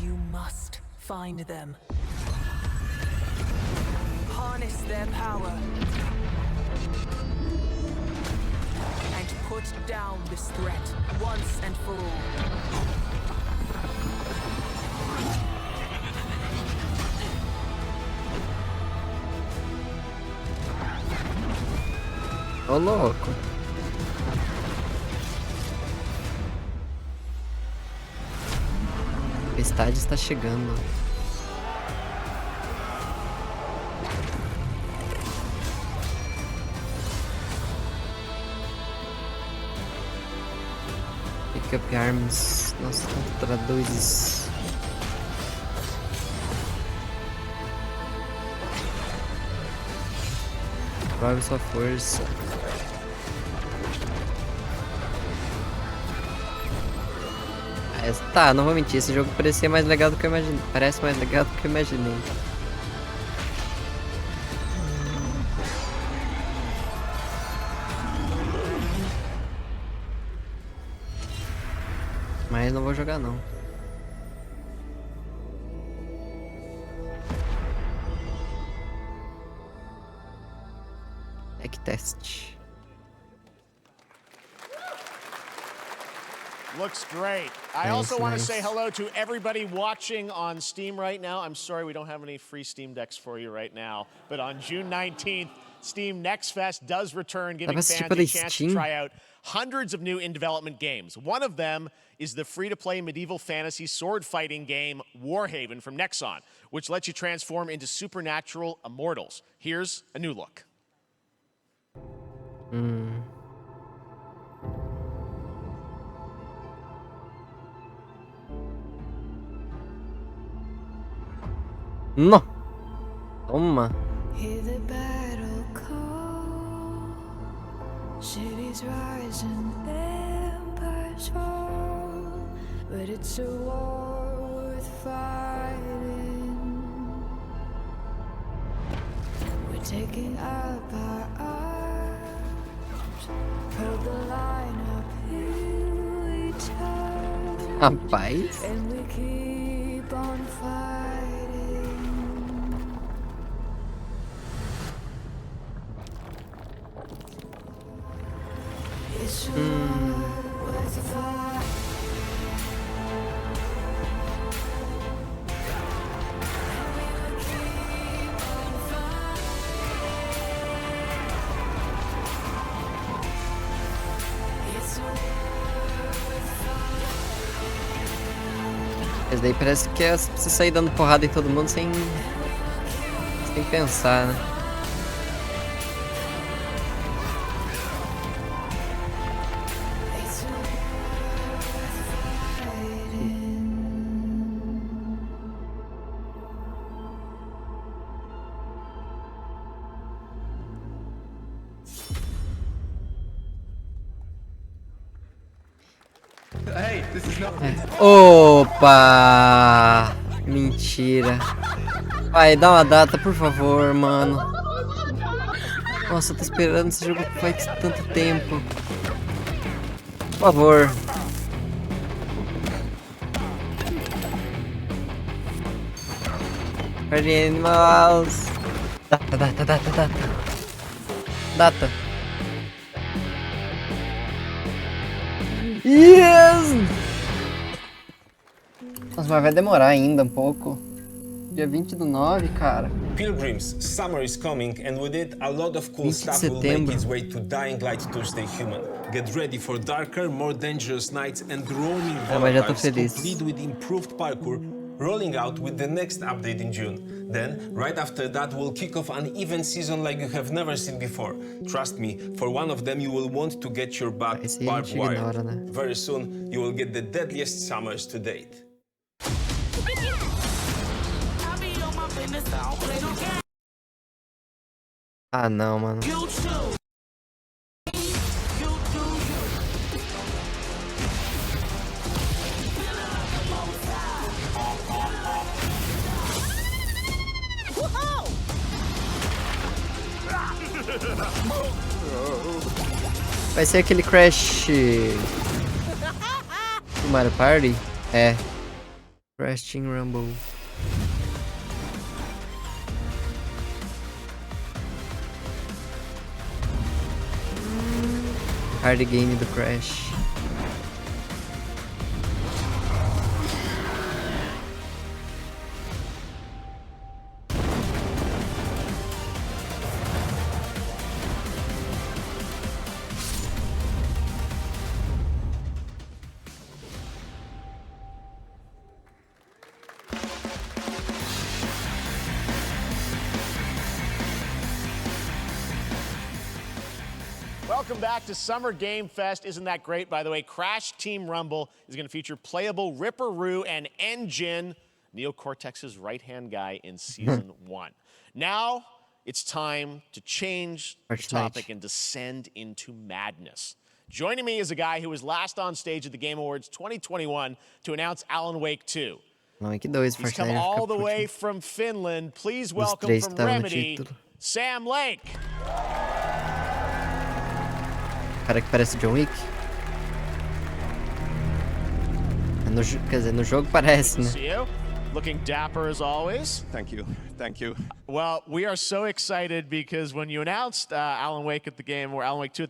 [SPEAKER 19] You must find them. Harness their power. And put down this threat once and for all.
[SPEAKER 1] Ô, louco. O estádio está chegando. Pick up arms. Nossa, contra dois. Prove sua força. Tá, não vou mentir, esse jogo parecia mais legal do que eu imaginei. Parece mais legal do que eu imaginei. Mas não vou jogar não. Test.
[SPEAKER 3] Looks great. I also want to say hello to everybody watching on Steam right now. I'm sorry we don't have any free Steam Decks for you right now, but on June 19th, Steam Next Fest does return, giving fans a chance to try out hundreds of new in-development games. One of them is the free-to-play medieval fantasy sword-fighting game Warhaven from Nexon, which lets you transform into supernatural immortals. Here's a new look.
[SPEAKER 1] No. Toma.
[SPEAKER 20] Hear the battle call. Cities rise and empires fall. But it's a war worth fighting. We're taking up our arms, hold the line up, here we turn,
[SPEAKER 1] Rapaz.
[SPEAKER 20] and we keep on fighting. It's worth the fight.
[SPEAKER 1] Mas daí parece que é você sair dando porrada em todo mundo sem pensar, né? Opa! Mentira. Vai, dá uma data, por favor, mano. Nossa, eu tô esperando esse jogo faz tanto tempo. Por favor. Party Animals. Data. Data. Yes! Nossa, mas vai demorar ainda um pouco. Dia 20/9, cara.
[SPEAKER 21] Pilgrims, summer is coming, and with it, a lot of cool stuff will make its way to Dying Light Tuesday Human. Get ready for darker, more dangerous nights and roaming volatiles, complete with improved parkour, rolling out with the next update in June. Then, right after that, we'll kick off an event season like you have never seen before. Trust me, for one of them you will want to get your butt barbed wired. Very soon, you will get the deadliest summers to date.
[SPEAKER 1] Ah, não, mano. Vai ser aquele Crash do Mario Party? É. Crash Team Rumble. Hard game do Crash.
[SPEAKER 3] Welcome back to Summer Game Fest. Isn't that great? By the way, Crash Team Rumble is going to feature playable Ripperoo and Engine, Neocortex's right-hand guy in Season 1. Now, it's time to change the topic and descend into madness. Joining me is a guy who was last on stage at the Game Awards 2021 to announce Alan Wake 2. He's come all the way from Finland. Please welcome from Remedy, Sam Lake.
[SPEAKER 1] Cara que parece John Wick. Quer dizer, no jogo parece, né?
[SPEAKER 3] Looking dapper as always.
[SPEAKER 22] Thank you.
[SPEAKER 3] Well, we are so excited because when you announced Alan Wake 2 at the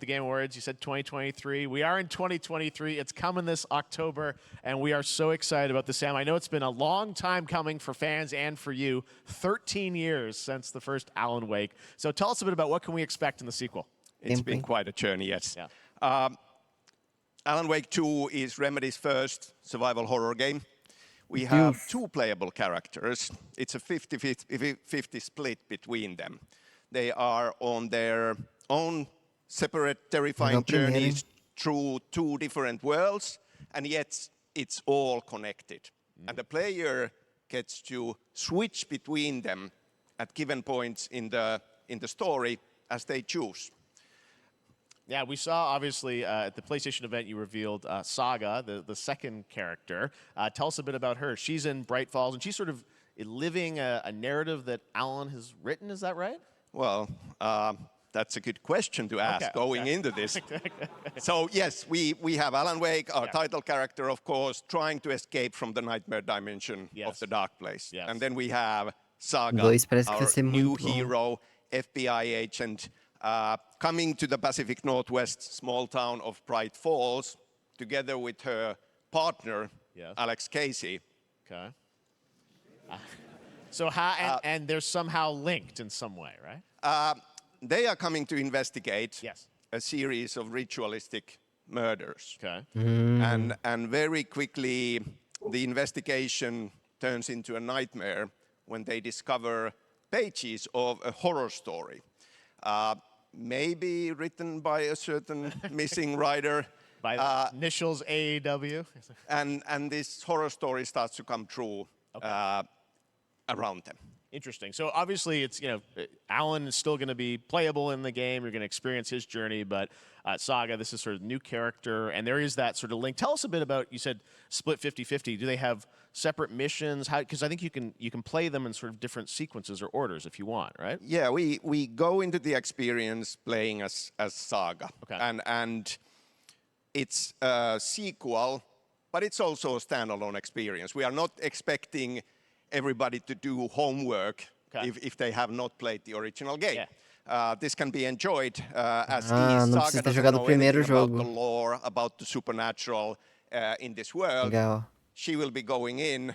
[SPEAKER 3] Game Awards, you said 2023. We are in 2023. It's coming this October, and we are so excited about this, Sam. I know it's been a long time coming for fans and for you. 13 years since the first Alan Wake. So tell us a bit about what can we expect in the sequel.
[SPEAKER 22] It's been quite a journey, yes. Yeah. Alan Wake 2 is Remedy's first survival horror game. We have two playable characters. It's a 50-50 split between them. They are on their own separate terrifying journeys through two different worlds, and yet it's all connected. And the player gets to switch between them at given points in the story as they choose.
[SPEAKER 3] Yeah, we saw, obviously, at the PlayStation event, you revealed Saga, the second character. Tell us a bit about her. She's in Bright Falls, and she's sort of living a narrative that Alan has written, is that right?
[SPEAKER 22] Well, that's a good question to ask going into this. So yes, we have Alan Wake, our title character, of course, trying to escape from the nightmare dimension of the dark place. And then we have Saga, our new hero, FBI agent, coming to the Pacific Northwest small town of Bright Falls, together with her partner, Alex Casey.
[SPEAKER 3] Okay. So how, and they're somehow linked in some way, right?
[SPEAKER 22] They are coming to investigate a series of ritualistic murders.
[SPEAKER 3] Okay.
[SPEAKER 22] And very quickly, the investigation turns into a nightmare when they discover pages of a horror story. Maybe written by a certain missing writer.
[SPEAKER 3] By the initials AEW.
[SPEAKER 22] And this horror story starts to come true around them.
[SPEAKER 3] Interesting. So obviously it's, Alan is still going to be playable in the game. You're going to experience his journey, but Saga, this is sort of new character, and there is that sort of link. Tell us a bit about, you said split 50-50. Do they have separate missions? Because I think you can play them in sort of different sequences or orders if you want, right?
[SPEAKER 22] Yeah, we go into the experience playing as Saga.
[SPEAKER 3] Okay.
[SPEAKER 22] And it's a sequel, but it's also a standalone experience. We are not expecting everybody to do homework if they have not played the original game. This can be enjoyed as Saga doesn't know anything about the lore, about the supernatural in this world.
[SPEAKER 1] Legal.
[SPEAKER 22] She will be going in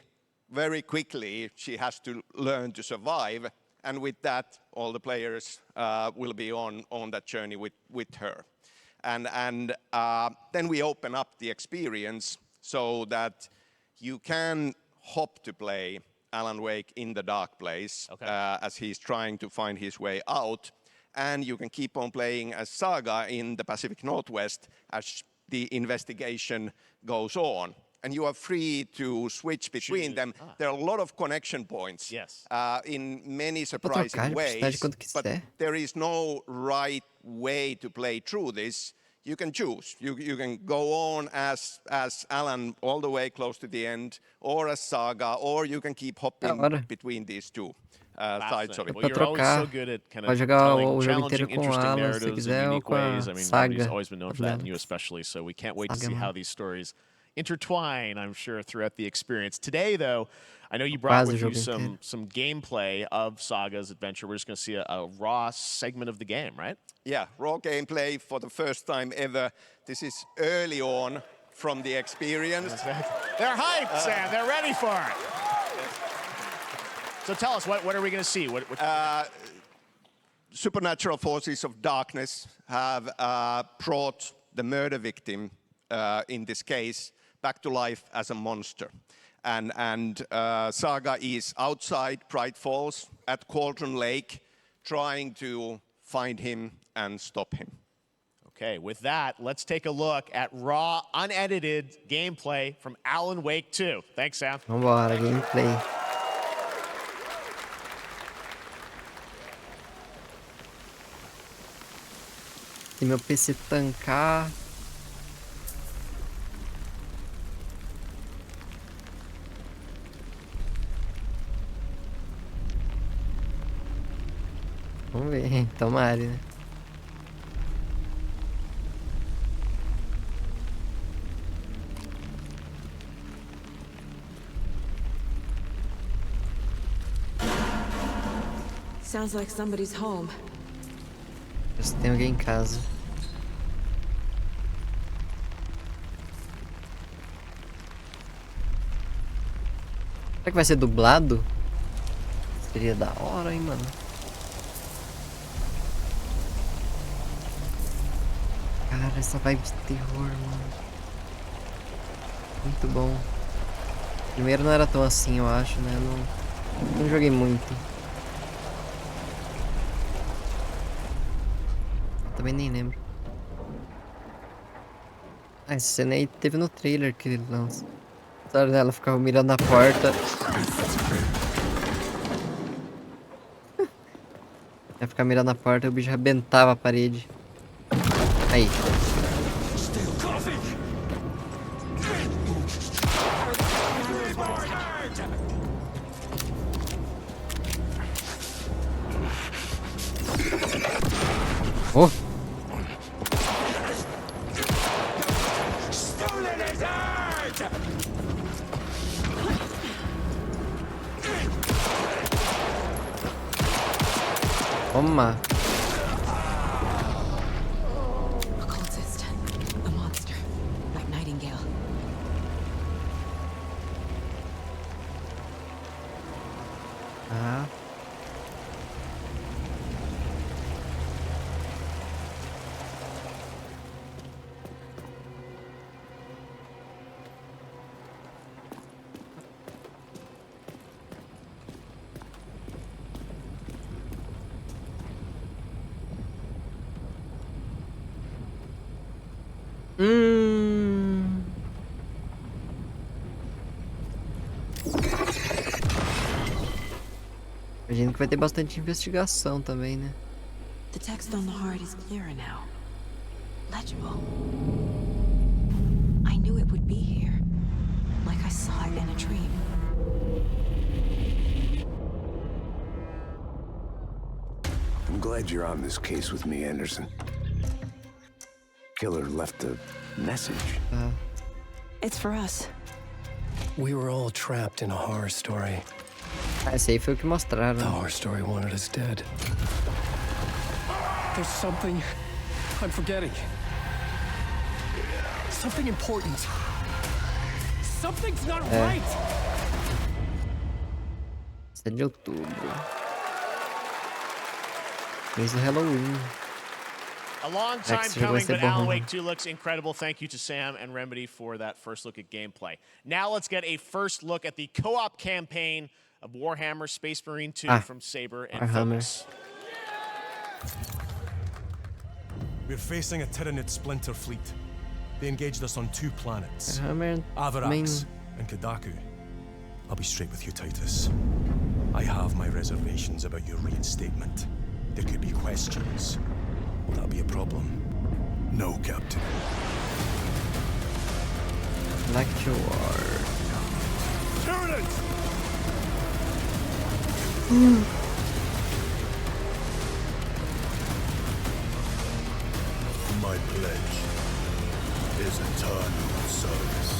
[SPEAKER 22] very quickly. She has to learn to survive. And with that, all the players will be on that journey with her. And then we open up the experience so that you can hop to play Alan Wake in the dark place as he's trying to find his way out. And you can keep on playing as Saga in the Pacific Northwest as the investigation goes on. And you are free to switch between them. There are a lot of connection points in many surprising ways. But there is no right way to play through this. You can choose. You can go on as Alan all the way close to the end, or as Saga, or you can keep hopping between these two sides of it.
[SPEAKER 3] Well, you're always so good at kind of telling challenging, interesting narratives in unique ways. I mean, he's always been known for that, and you especially. So we can't wait to see how these stories intertwine, I'm sure, throughout the experience. Today, though, I know you brought with you some gameplay of Saga's adventure. We're just going to see a raw segment of the game, right?
[SPEAKER 22] Yeah, raw gameplay for the first time ever. This is early on from the experience.
[SPEAKER 3] They're hyped, Sam. They're ready for it. So tell us, what are we going to see?
[SPEAKER 22] Supernatural forces of darkness have brought the murder victim, in this case, back to life as a monster. And Saga is outside Bright Falls at Cauldron Lake, trying to find him and stop him.
[SPEAKER 3] Okay, with that, let's take a look at raw, unedited gameplay from Alan Wake 2. Thanks, Sam.
[SPEAKER 1] Vambora, gameplay. Se meu PC tancar... Vamos ver, tomara, né?
[SPEAKER 4] Sounds like somebody's home.
[SPEAKER 1] Se tem alguém em casa. Será que vai ser dublado? Seria da hora, hein, mano? Cara, essa vibe de terror, mano. Muito bom. Primeiro não era tão assim, eu acho, né? Não joguei muito. Também nem lembro. Ah, essa cena aí teve no trailer que ele lança. A história dela ficava mirando na porta. Ela ficava mirando na porta e o bicho arrebentava a parede. Aí. Oh. Toma.
[SPEAKER 4] A cultist. A monster. Like Nightingale.
[SPEAKER 1] Ah. Imagino que vai ter bastante investigação também, né?
[SPEAKER 4] The text on the heart is clearer now. Legible. I knew it would be here. Like I saw it in a dream.
[SPEAKER 5] I'm glad you're on this case with me, Anderson. Killer left a message.
[SPEAKER 4] It's for us.
[SPEAKER 6] We were all trapped in a horror story.
[SPEAKER 1] Esse aí foi o que mostraram.
[SPEAKER 6] The horror story wanted us dead. There's something I'm forgetting. Something important. Something's not right.
[SPEAKER 1] 7 de outubro. Mês do Halloween.
[SPEAKER 3] A long time coming, but Alan Wake 2 looks incredible. Thank you to Sam and Remedy for that first look at gameplay. Now let's get a first look at the co-op campaign of Warhammer Space Marine 2 from Saber and Focus.
[SPEAKER 11] We're facing a Tyranid splinter fleet. They engaged us on 2 planets, Avarax and Kadaku. I'll be straight with you, Titus. I have my reservations about your reinstatement. There could be questions. Will that be a problem? No, Captain.
[SPEAKER 1] Lecture War.
[SPEAKER 11] Tyranids! My pledge is eternal service.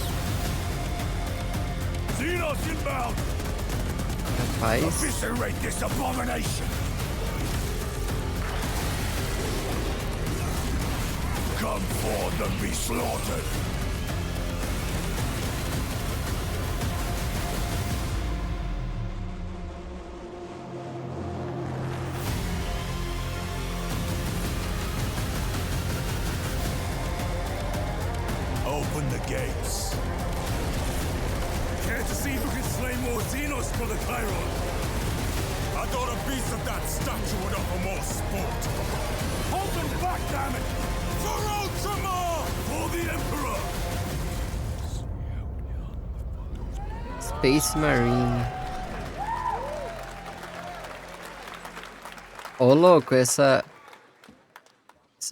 [SPEAKER 11] Xenos inbound! Eviscerate this abomination! Come forth and be slaughtered! Open the gates. Care to see who can slay more Xenos for the Chiron? I thought a beast of that stature would offer more sport. Hold them back, damn it! For Ultramar! For the Emperor!
[SPEAKER 1] Space Marine. Ô, louco, essa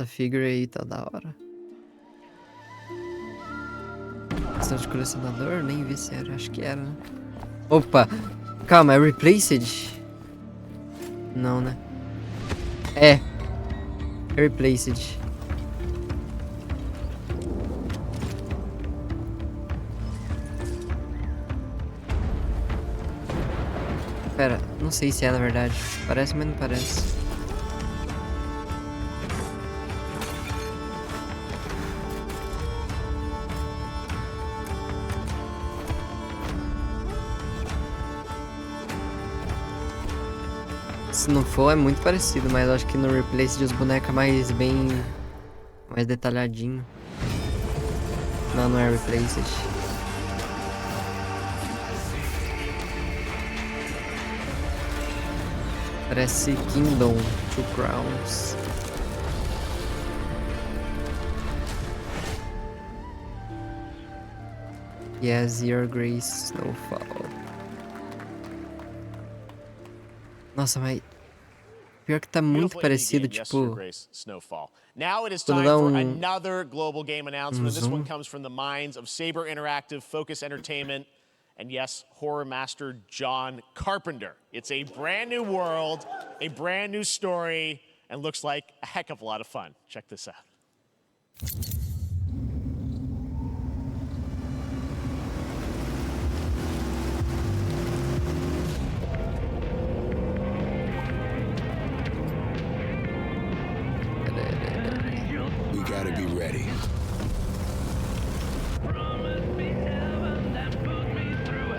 [SPEAKER 1] figure aí tá da hora. Questão de colecionador? Nem vi se era, acho que era, né? Opa! Calma, é Replaced? Não, né? É Replaced. Pera, não sei se é na verdade. Parece, mas não parece. Se não for, é muito parecido, mas acho que no Replace os bonecos é mais detalhadinho. Não, não é Replaced. Parece Kingdom, Two Crowns. Yes, Your Grace, Snowfall. Nossa, mas pior que tá muito parecido, tipo.
[SPEAKER 3] Now it is time for another global game announcement. This one comes from the minds of Saber Interactive, Focus Entertainment, and yes, horror master John Carpenter. It's a brand new world, a brand new story, and looks like a heck of a lot of fun. Check this out.
[SPEAKER 5] We gotta be ready.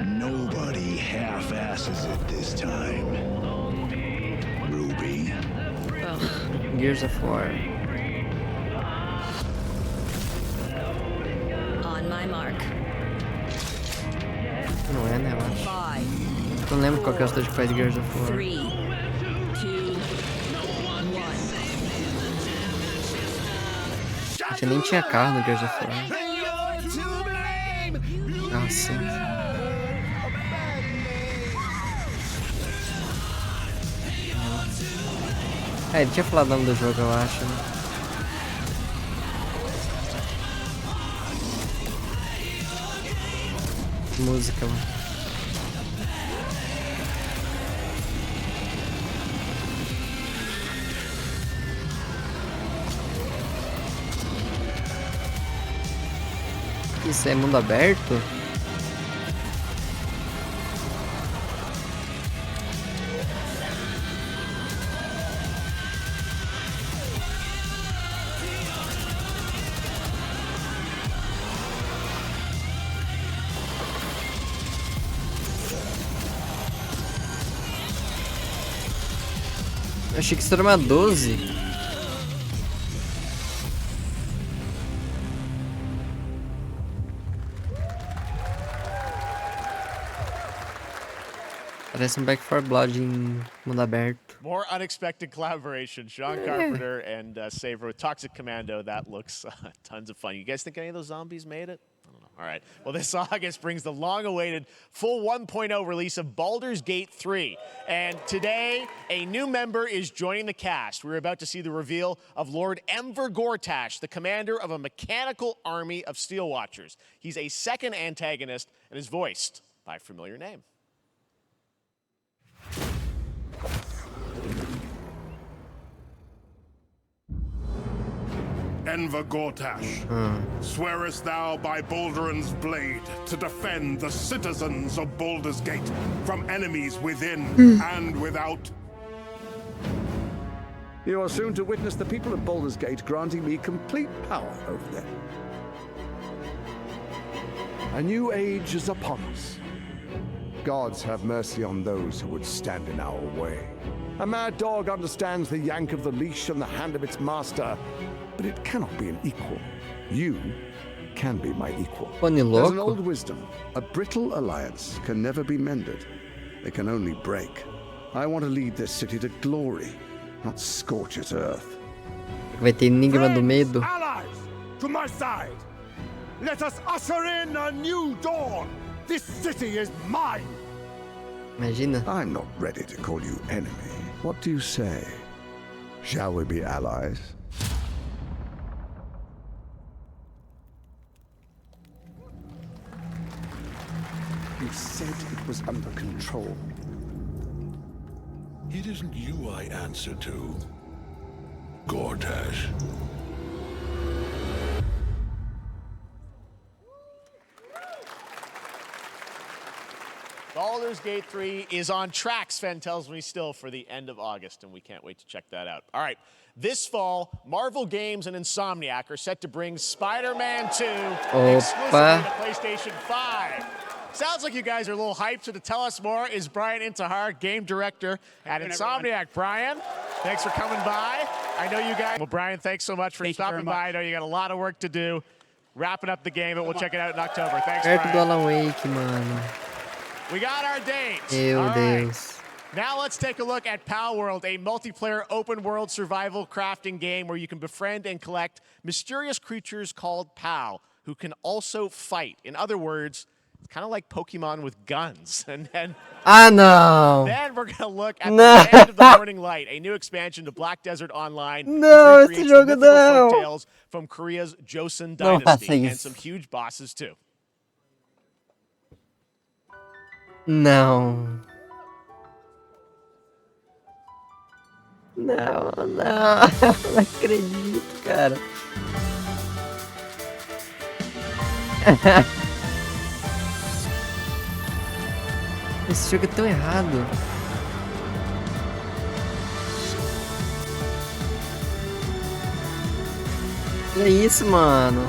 [SPEAKER 5] Nobody half-asses it this time. Ruby.
[SPEAKER 1] Gears of War.
[SPEAKER 9] On my mark.
[SPEAKER 1] Não é, né, eu acho. Não lembro qual que é o estúdio que faz Gears of War.
[SPEAKER 9] 3, 2, 1.
[SPEAKER 1] A gente nem tinha carro no Gears of War. Nossa. É, ele tinha falado o nome do jogo, eu acho, né? Música, mano. Isso é mundo aberto? Eu achei que isso era uma 12. Parece um Back 4 Blood em mundo aberto.
[SPEAKER 3] More unexpected collaboration. Sean Carpenter and Seja with Toxic Commando. That looks tons of fun. You guys think any of those zombies made it? I don't know. All right. Well, this August brings the long-awaited full 1.0 release of Baldur's Gate 3. And today, a new member is joining the cast. We're about to see the reveal of Lord Enver Gortash, the commander of a mechanical army of Steel Watchers. He's a second antagonist and is voiced by a familiar name.
[SPEAKER 12] Enver Gortash, swearest thou by Balduran's blade to defend the citizens of Baldur's Gate from enemies within and without?
[SPEAKER 14] You are soon to witness the people of Baldur's Gate granting me complete power over them. A new age is upon us. Gods have mercy on those who would stand in our way. A mad dog understands the yank of the leash and the hand of its master, but it cannot be an equal. You can be my equal. There's an old wisdom. A brittle alliance can never be mended. It can only break. I want to lead this city to glory, not scorch its earth.
[SPEAKER 1] Vai ter Enigma do Medo.
[SPEAKER 12] Allies, to my side. Let us usher in a new dawn. This city is mine.
[SPEAKER 1] Imagina.
[SPEAKER 14] I'm not ready to call you enemy. What do you say? Shall we be allies? You said it was under control.
[SPEAKER 5] It isn't you I answer to, Gortash.
[SPEAKER 3] Baldur's Gate 3 is on track, Sven tells me still, for the end of August, and we can't wait to check that out. All right, this fall, Marvel Games and Insomniac are set to bring Spider-Man 2 exclusively to PlayStation 5. Sounds like you guys are a little hyped, so to tell us more is Brian Intihar, game director at Insomniac. Brian, thanks for coming by. I know you guys... Well, Brian, thanks so much for stopping by. I know you got a lot of work to do. Wrapping up the game, but we'll check it out in October. Thanks,
[SPEAKER 1] Perto do
[SPEAKER 3] Brian.
[SPEAKER 1] Alan Wake, mano.
[SPEAKER 3] We got our dates.
[SPEAKER 1] Meu Deus.
[SPEAKER 3] Now let's take a look at Pal World, a multiplayer open-world survival crafting game where you can befriend and collect mysterious creatures called Pal, who can also fight. In other words, it's kind of like Pokemon with guns. And then,
[SPEAKER 1] no.
[SPEAKER 3] Then we're going to look at the Land of the Morning Light, a new expansion to Black Desert Online.
[SPEAKER 1] No, esse jogo não.
[SPEAKER 3] Tales from Korea's Joseon Dynasty, and some huge bosses too.
[SPEAKER 1] Não. Não, não acredito, cara. Esse jogo é tão errado. Olha isso, mano.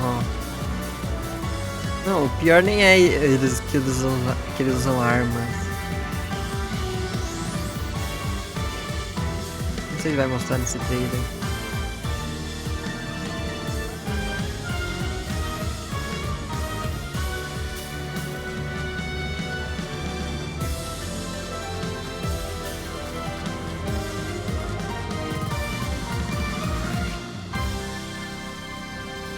[SPEAKER 1] Não, o pior nem é eles que eles usam armas. Não sei se vai mostrar nesse trailer.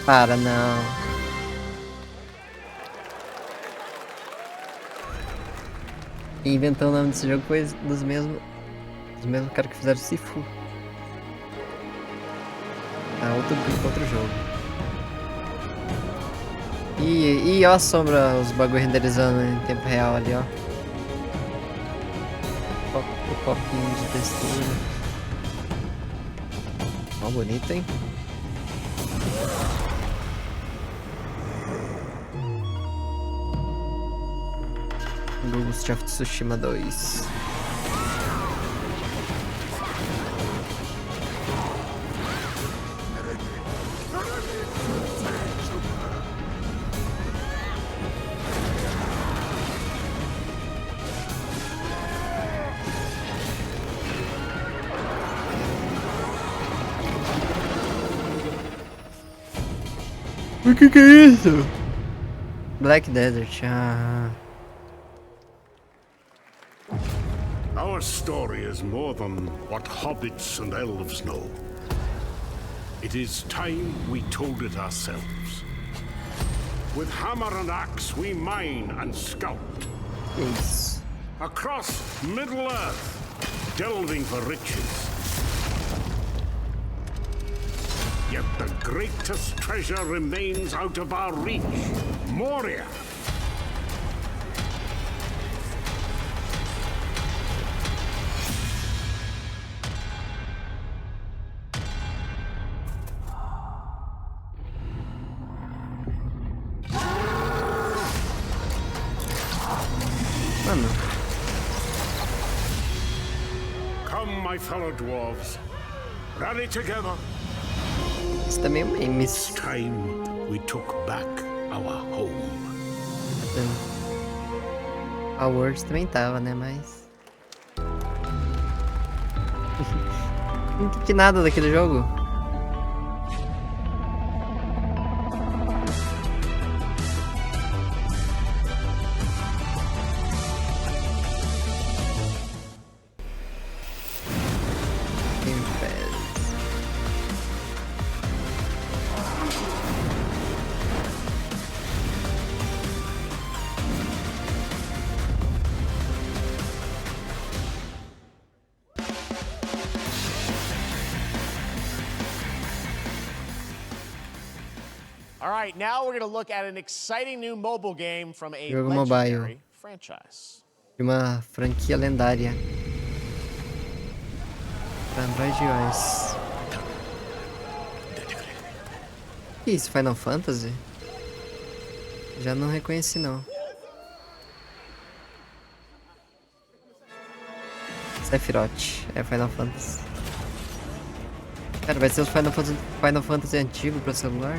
[SPEAKER 1] Para, não. Quem inventou o nome desse jogo foi dos mesmos caras que fizeram Sifu. Ah, outro jogo. E ó a sombra, os bagulho renderizando em tempo real ali, ó. O copinho de textura. Ó, bonito, hein? Ghost of Tsushima 2. O que é isso? Black Desert. Ah.
[SPEAKER 12] Our story is more than what hobbits and elves know. It is time we told it ourselves. With hammer and axe we mine and sculpt.
[SPEAKER 1] Yes.
[SPEAKER 12] Across Middle-earth, delving for riches. Yet the greatest treasure remains out of our reach. Moria.
[SPEAKER 1] Mano.
[SPEAKER 12] Come, my fellow dwarves. Rally together.
[SPEAKER 1] Isso também é um meme.
[SPEAKER 12] It's time we took back our home.
[SPEAKER 1] A Words também tava, né? Mas não entendi nada daquele jogo.
[SPEAKER 3] All right, now we're going to look at an exciting new mobile game from a
[SPEAKER 1] Jogo
[SPEAKER 3] legendary
[SPEAKER 1] mobile.
[SPEAKER 3] franchise.
[SPEAKER 1] De uma franquia lendária. Pra Android e iOS. Que isso, Final Fantasy? Já não reconheci, não. Sephiroth, é Final Fantasy. Cara, vai ser os Final Fantasy antigo pra celular?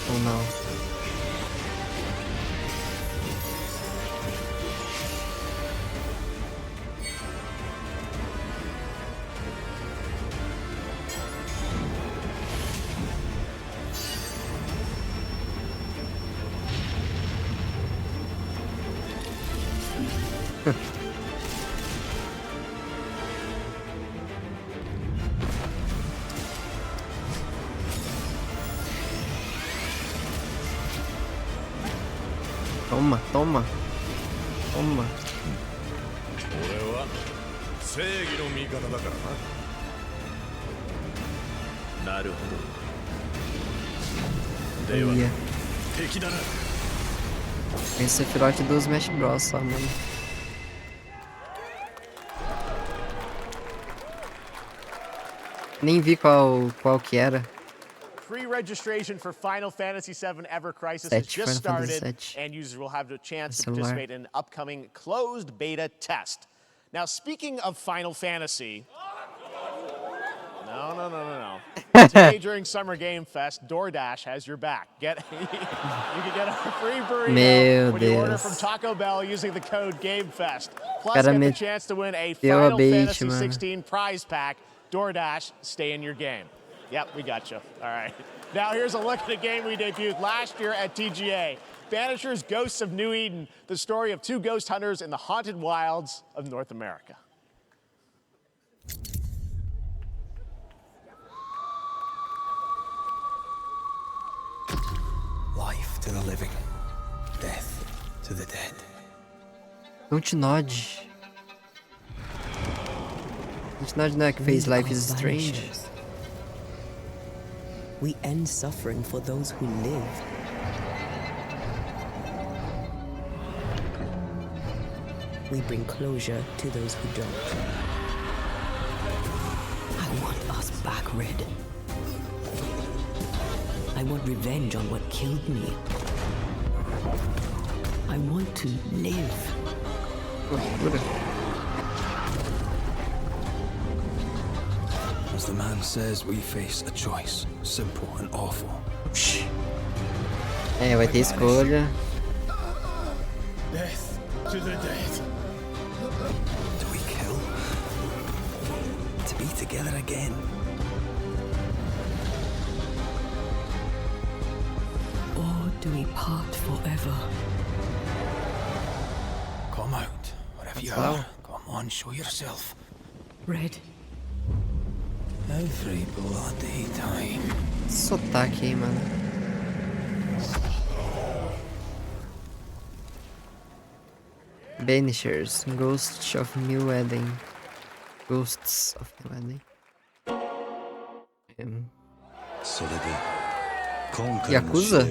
[SPEAKER 1] Ou não? Toma, toma. Toma. Ia. Esse é filhote dos Smash Bros só, mano. Nem vi qual que era.
[SPEAKER 3] Pre-registration for Final Fantasy VII Ever Crisis has just started, and users will have the chance to participate in an upcoming closed beta test. Now, speaking of Final Fantasy, no. Today during Summer Game Fest, DoorDash has your back. You can get a free burrito when you order from Taco Bell using the code GameFest. Plus, get the chance to win a Final Fantasy 16 prize pack. DoorDash, stay in your game. Yep, we got you. All right. Now here's a look at a game we debuted last year at TGA. Banishers Ghosts of New Eden, the story of two ghost hunters in the haunted wilds of North America.
[SPEAKER 6] Life to the living, death to the dead.
[SPEAKER 1] Don't nod. Don't nod não é que fez Life is Strange.
[SPEAKER 7] We end suffering for those who live. We bring closure to those who don't. I want us back, Red. I want revenge on what killed me. I want to live.
[SPEAKER 6] As the man says, we face a choice, simple and awful.
[SPEAKER 1] Vai ter escolha.
[SPEAKER 6] Death to the dead. Do we kill? To be together again?
[SPEAKER 7] Or do we part forever?
[SPEAKER 6] Come out, wherever you are. Come on, show yourself.
[SPEAKER 7] Red.
[SPEAKER 6] Every bloody time.
[SPEAKER 1] Sotaque aí, mano. Banishers, Ghosts of New Eden. Ghosts of New Eden. Yakuza?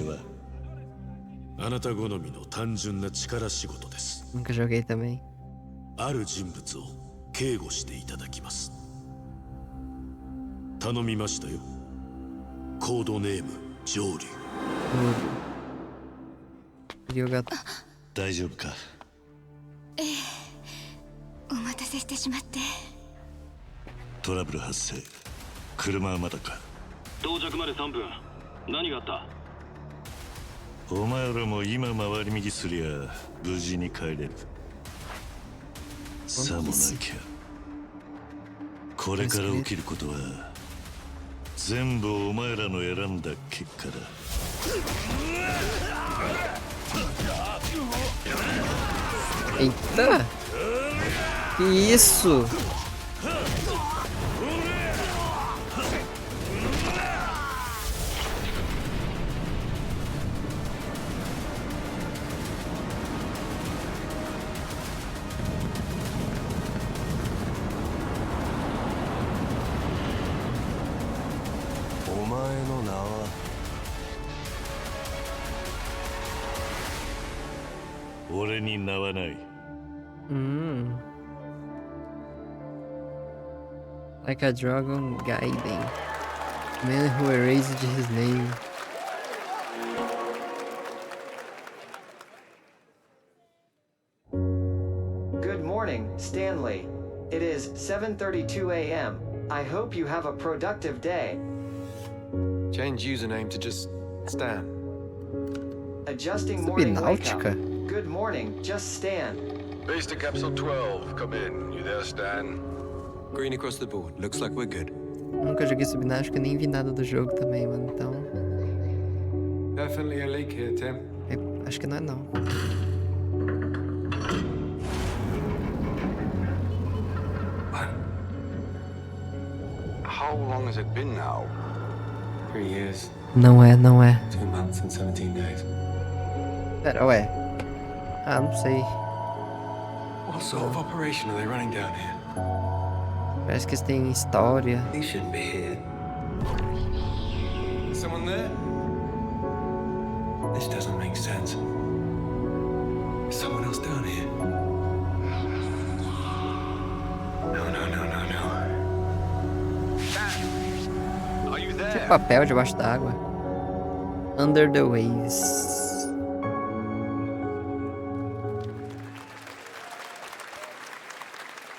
[SPEAKER 1] Nunca joguei também.
[SPEAKER 12] ある人物を警護していただきます。頼みましたよ。コードネーム上流。大丈夫か。
[SPEAKER 17] お待たせしてしまって。
[SPEAKER 12] トラブル発生。車はまだか。
[SPEAKER 8] 到着まで3分。何があった？
[SPEAKER 12] お前らも今回り右すりゃ無事に帰れる。さもなきゃ。これから起きることは全部お前らの選んだ結果だ。
[SPEAKER 1] Eita! Que isso? Like a dragon guiding. Man who erased his name.
[SPEAKER 23] Good morning, Stanley. It is 7:32 a.m. I hope you have a productive day.
[SPEAKER 6] Change username to just Stan.
[SPEAKER 23] Adjusting morning wake up. Good morning, just Stan.
[SPEAKER 24] Base to capsule 12, come in. You there, Stan?
[SPEAKER 6] Green across the board. Looks like we're good.
[SPEAKER 1] Nunca joguei Subnáutica, nem vi nada do jogo também, mano. Então.
[SPEAKER 6] Definitely a leak here, Tim.
[SPEAKER 1] Acho que não é não.
[SPEAKER 24] How long has it been now?
[SPEAKER 6] 3 years.
[SPEAKER 1] Não é.
[SPEAKER 6] 2 months and 17 days.
[SPEAKER 1] Pera, ué. Ah, não sei.
[SPEAKER 6] What sort of operation are they running down here?
[SPEAKER 1] Parece que eles têm história.
[SPEAKER 6] He shouldn't be here. Is someone there? This doesn't make sense. Is someone else down here? No.
[SPEAKER 24] Are you
[SPEAKER 1] Tinha
[SPEAKER 24] there?
[SPEAKER 1] papel debaixo d'água. Under the waves.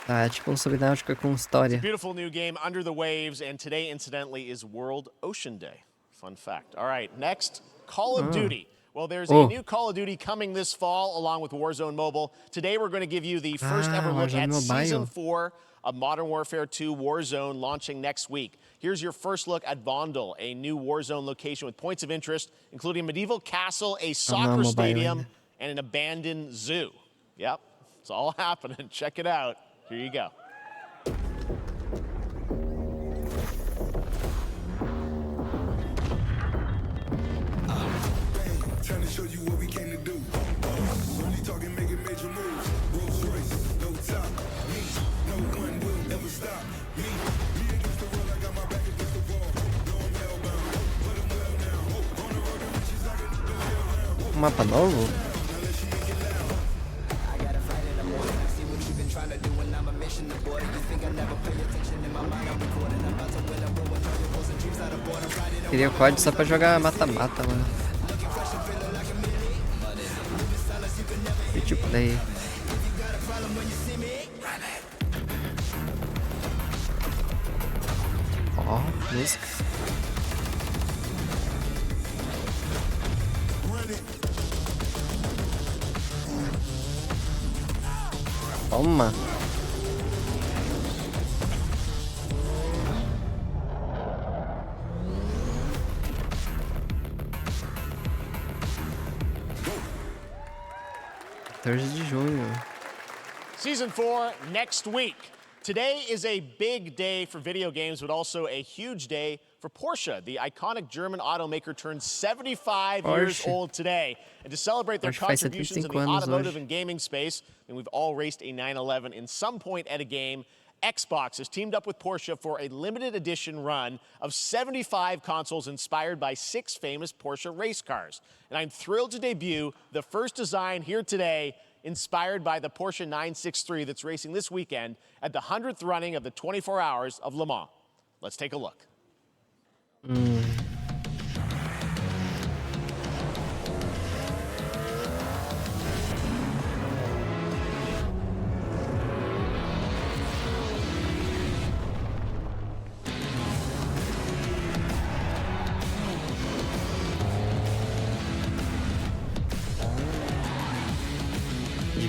[SPEAKER 1] Tá, é tipo subnáutica com história.
[SPEAKER 3] Beautiful new game, Under the Waves, and today, incidentally, is World Ocean Day. Fun fact. All right, next, Call of Duty. Well, there's a new Call of Duty coming this fall, along with Warzone Mobile. Today, we're going to give you the first ever look at Season 4 of Modern Warfare 2 Warzone, launching next week. Here's your first look at Vondel, a new Warzone location with points of interest, including a medieval castle, a soccer stadium, and an abandoned zoo. Yep, it's all happening. Check it out. Here you go.
[SPEAKER 24] Trying to show you what we came to do. Only talking, making major moves. Rolls Royce, no top. Me, no one will ever stop. Me against the world, I got my back against the wall. No, I'm hellbound, but I'm well now. On the road to riches, I can do hell now.
[SPEAKER 1] Mapa novo? Queria o código só pra jogar mata-mata, mano. Free to play. Ó, música. Toma. De junho.
[SPEAKER 3] Season 4 next week. Today is a big day for video games, but also a huge day for Porsche. The iconic German automaker turned 75 years old today. And to celebrate their contributions in the automotive and gaming space, and we've all raced a 911 in some point at a game, Xbox has teamed up with Porsche for a limited edition run of 75 consoles inspired by 6 famous Porsche race cars. And I'm thrilled to debut the first design here today, inspired by the Porsche 963 that's racing this weekend at the 100th running of the 24 Hours of Le Mans. Let's take a look.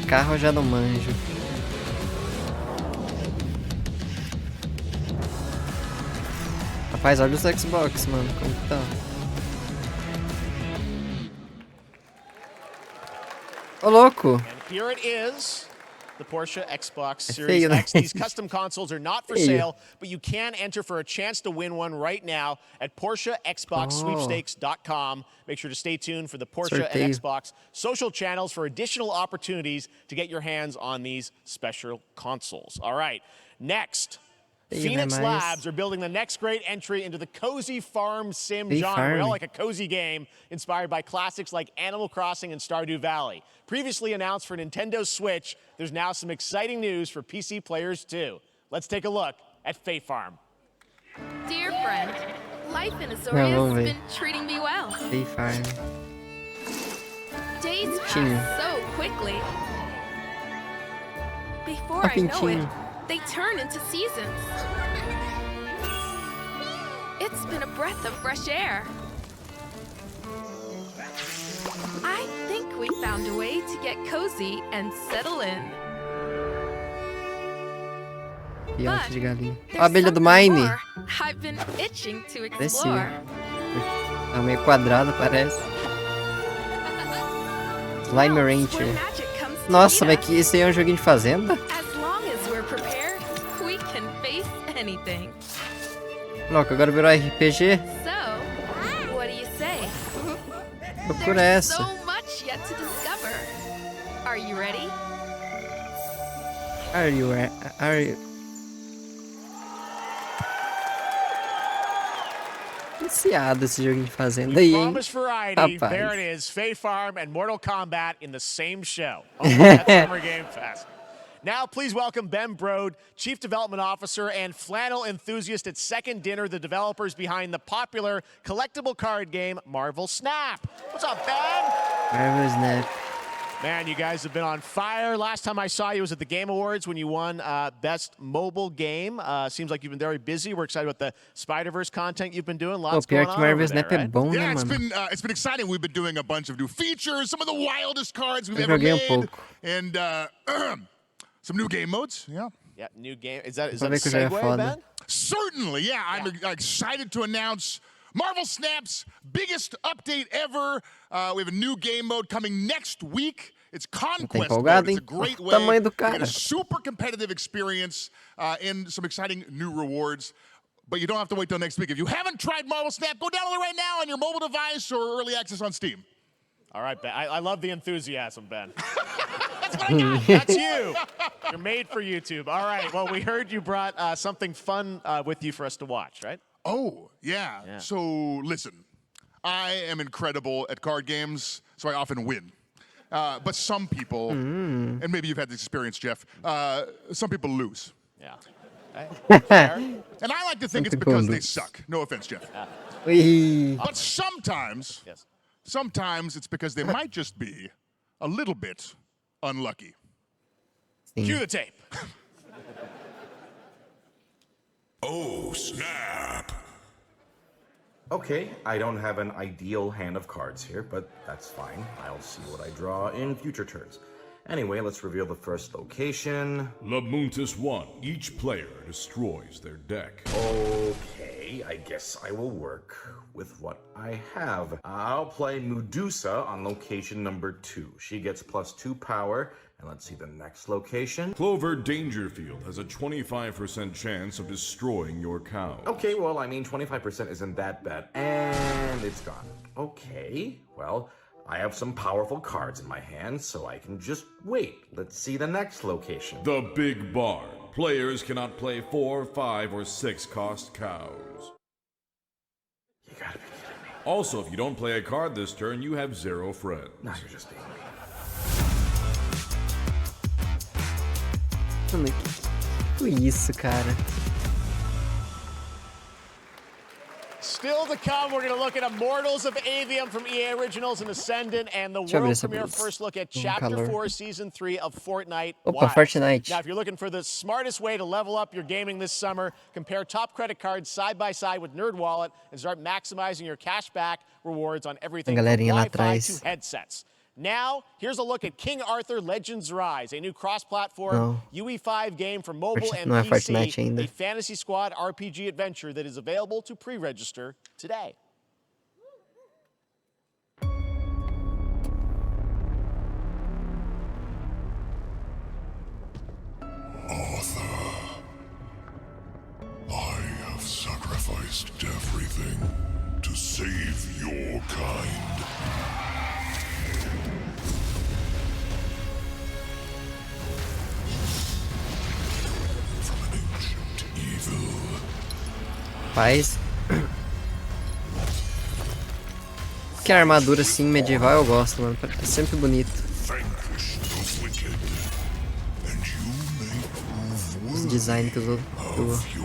[SPEAKER 1] Carro eu já não manjo. Rapaz, olha os Xbox, mano, como que tá? Ô, louco!
[SPEAKER 3] And here it is. The Porsche Xbox Series X. These custom consoles are not for sale, but you can enter for a chance to win one right now at PorscheXboxSweepstakes.com. Make sure to stay tuned for the Porsche and Xbox social channels for additional opportunities to get your hands on these special consoles. All right, next. Phoenix Labs are building the next great entry into the cozy farm sim genre. We all like a cozy game inspired by classics like Animal Crossing and Stardew Valley. Previously announced for Nintendo Switch, there's now some exciting news for PC players too. Let's take a look at Fae Farm.
[SPEAKER 10] Dear friend, life in Azoria has been treating me well.
[SPEAKER 1] Fae Farm.
[SPEAKER 10] Days pass so quickly. Before I know it, they turn into seasons. It's been a breath of fresh air. I think we found a way to get cozy and settle in.
[SPEAKER 1] Filhote de galinha. Ó, a abelha do Mine.
[SPEAKER 10] I've been itching to explore.
[SPEAKER 1] É meio quadrado, parece. Slime Rancher. Nossa, mas que isso aí é um joguinho de fazenda?
[SPEAKER 10] Anything.
[SPEAKER 1] Louco, agora virou RPG?
[SPEAKER 10] So, what do you say?
[SPEAKER 1] Procura essa.
[SPEAKER 10] So much yet to discover. Are you ready?
[SPEAKER 1] Are you? diferenciado esse joguinho de fazenda aí, hein?
[SPEAKER 3] Promise variety.
[SPEAKER 1] Rapaz.
[SPEAKER 3] There it is. Fae Farm and Mortal Kombat in the same show. Oh, that Summer Game Fest. Now, please welcome Ben Brode, Chief Development Officer and flannel enthusiast at Second Dinner, the developers behind the popular collectible card game Marvel Snap. What's up, Ben?
[SPEAKER 1] Marvel Snap.
[SPEAKER 3] Man, you guys have been on fire. Last time I saw you was at the Game Awards when you won Best Mobile Game. Seems like you've been very busy. We're excited about the Spider-Verse content you've been doing. Lots going on over there, right?
[SPEAKER 2] Yeah, it's been exciting. We've been doing a bunch of new features, some of the wildest cards we've ever made, and some new game modes. Yeah.
[SPEAKER 3] Yeah, new game. Is that a segue, Ben?
[SPEAKER 2] Certainly, yeah. I'm excited to announce Marvel Snap's biggest update ever. We have a new game mode coming next week. It's Conquest mode. It's a great way to get a super competitive experience and some exciting new rewards. But you don't have to wait till next week. If you haven't tried Marvel Snap, go download it right now on your mobile device or early access on Steam.
[SPEAKER 3] All right, Ben. I love the enthusiasm, Ben. That's what I got. That's you. You're made for YouTube. All right. Well, we heard you brought something fun with you for us to watch, right?
[SPEAKER 2] Oh, yeah. So, listen. I am incredible at card games, so I often win. But some people, and maybe you've had this experience, Jeff, some people lose.
[SPEAKER 3] Yeah.
[SPEAKER 2] And I like to think it's because they suck. No offense, Jeff. But sometimes, sometimes it's because they might just be a little bit unlucky.
[SPEAKER 3] Cue the tape.
[SPEAKER 12] Oh, snap.
[SPEAKER 13] Okay, I don't have an ideal hand of cards here, but that's fine. I'll see what I draw in future turns. Anyway, let's reveal the first location.
[SPEAKER 12] Lamuntis 1. Each player destroys their deck.
[SPEAKER 13] Okay, I guess I will work with what I have. I'll play Medusa on location number 2. She gets +2 power. And let's see the next location.
[SPEAKER 12] Clover Dangerfield has a 25% chance of destroying your cow.
[SPEAKER 13] Okay, well, I mean, 25% isn't that bad. And it's gone. Okay, well, I have some powerful cards in my hand, so I can just wait. Let's see the next location.
[SPEAKER 12] The Big Barn. Players cannot play 4, 5, or 6 cost cows.
[SPEAKER 13] You gotta be kidding me.
[SPEAKER 12] Also, if you don't play a card this turn, you have 0 friends.
[SPEAKER 13] Now you're just being mean.
[SPEAKER 1] Mano, que isso, cara?
[SPEAKER 3] Still to come, we're going to look at Immortals of Avium from EA Originals and Ascendant, and the world premiere first look at Chapter 4, Season 3 of Fortnite.
[SPEAKER 1] Opa, Fortnite.
[SPEAKER 3] Now, if you're looking for the smartest way to level up your gaming this summer, compare top credit cards side by side with NerdWallet and start maximizing your cashback rewards on everything from Wi-Fi to headsets. Now, here's a look at King Arthur Legends Rise, a new cross-platform UE5 game for mobile and PC, a Fantasy Squad RPG adventure that is available to pre-register today.
[SPEAKER 12] Arthur, I have sacrificed everything to save your kind.
[SPEAKER 1] Rapaz. Que armadura assim medieval eu gosto, mano. É sempre bonito. Esse design que o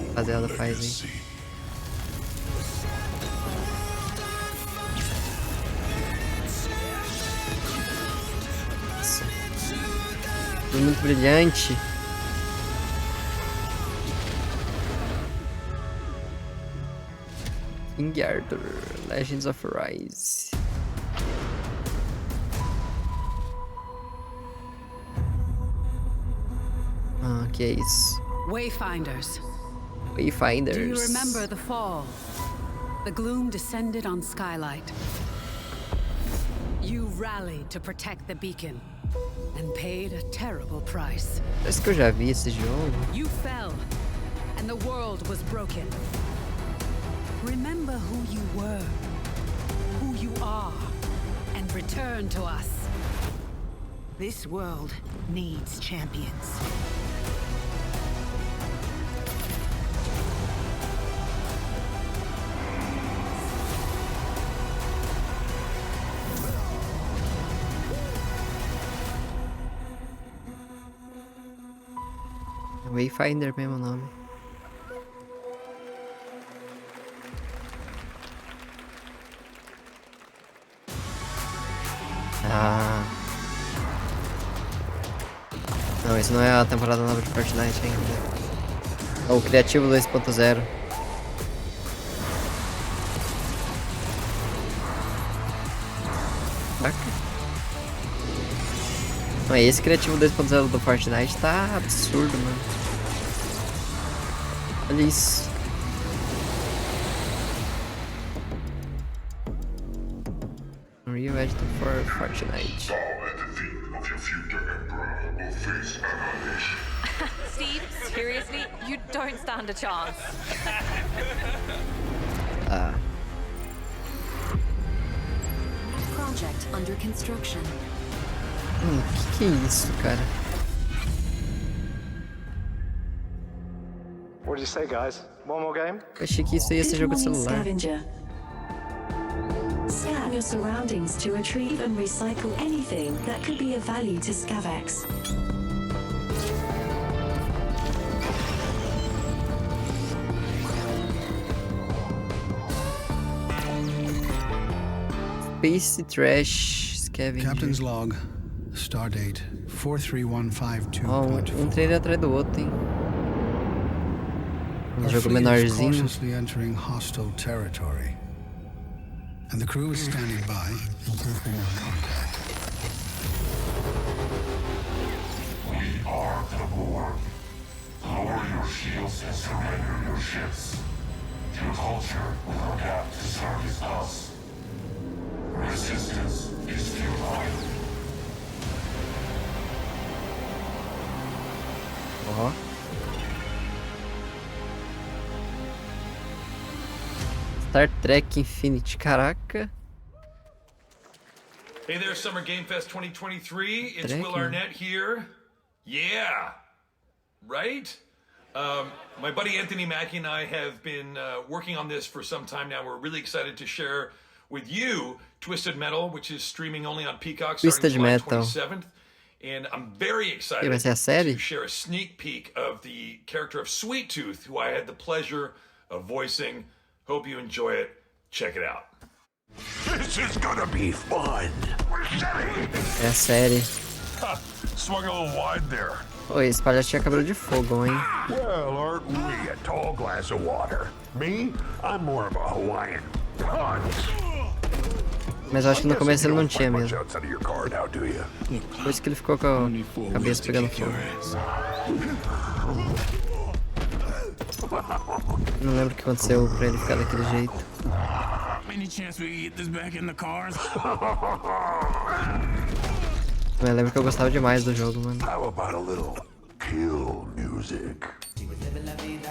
[SPEAKER 1] rapaziada faz aí. Nossa. Tudo muito brilhante. King Arthur, Legends of Rise. Ah, que é isso?
[SPEAKER 4] Wayfinders.
[SPEAKER 1] Wayfinders.
[SPEAKER 4] Do you remember the fall? The gloom descended on Skylight. You rallied to protect the beacon and paid a terrible price.
[SPEAKER 1] Parece que eu já vi esse jogo.
[SPEAKER 4] You fell, and the world was broken. Remember who you were, who you are, and return to us. This world needs champions.
[SPEAKER 1] Wayfinder mesmo o nome. Ah. Não, isso não é a temporada nova de Fortnite ainda. É o Criativo 2.0. Mas esse Criativo 2.0 do Fortnite tá absurdo, mano. Olha isso. Unreal Engine for Fortnite.
[SPEAKER 10] Steve, seriously, you don't stand a chance.
[SPEAKER 1] Ah.
[SPEAKER 4] Project under construction.
[SPEAKER 1] Que é isso, cara?
[SPEAKER 15] What did you say, guys? One more game?
[SPEAKER 1] Eu achei que isso ia ser jogo de celular.
[SPEAKER 16] Scan your surroundings to retrieve and recycle anything that could be of value to Scavex.
[SPEAKER 1] Space Trash Scavenger.
[SPEAKER 18] Captain's log. Stardate 43152.4.
[SPEAKER 1] Trailer atrás do outro, hein? Jogo menorzinho.
[SPEAKER 18] Cautiously entering hostile territory. And the crew is standing by in case they have contact.
[SPEAKER 19] We are the Borg. Lower your shields and surrender your ships. Your culture will adapt to service us. Resistance is futile.
[SPEAKER 1] Star Trek Infinity, caraca.
[SPEAKER 25] Hey there, Summer Game Fest 2023. It's
[SPEAKER 1] Trek,
[SPEAKER 25] Will Arnett here. Yeah, right? My buddy Anthony Mackie and I have been working on this for some time now. We're really excited to share with you Twisted Metal, which is streaming only on Peacock starting July 27th. And I'm very excited to share a sneak peek of the character of Sweet Tooth, who I had the pleasure of voicing. Hope you enjoy it. Check it out.
[SPEAKER 19] This is gonna be fun.
[SPEAKER 1] É a série.
[SPEAKER 19] Swung a little wide there.
[SPEAKER 1] Oi, esse palhaço tinha cabelo de fogo, hein?
[SPEAKER 19] Well, aren't we a tall glass of water? Me, I'm more of a Hawaiian punch.
[SPEAKER 1] Mas eu acho que no começo ele não tinha mesmo. Por isso que ele ficou com a cabeça pegando fogo. Não lembro o que aconteceu pra ele ficar daquele jeito. Eu lembro que eu gostava demais do jogo, mano.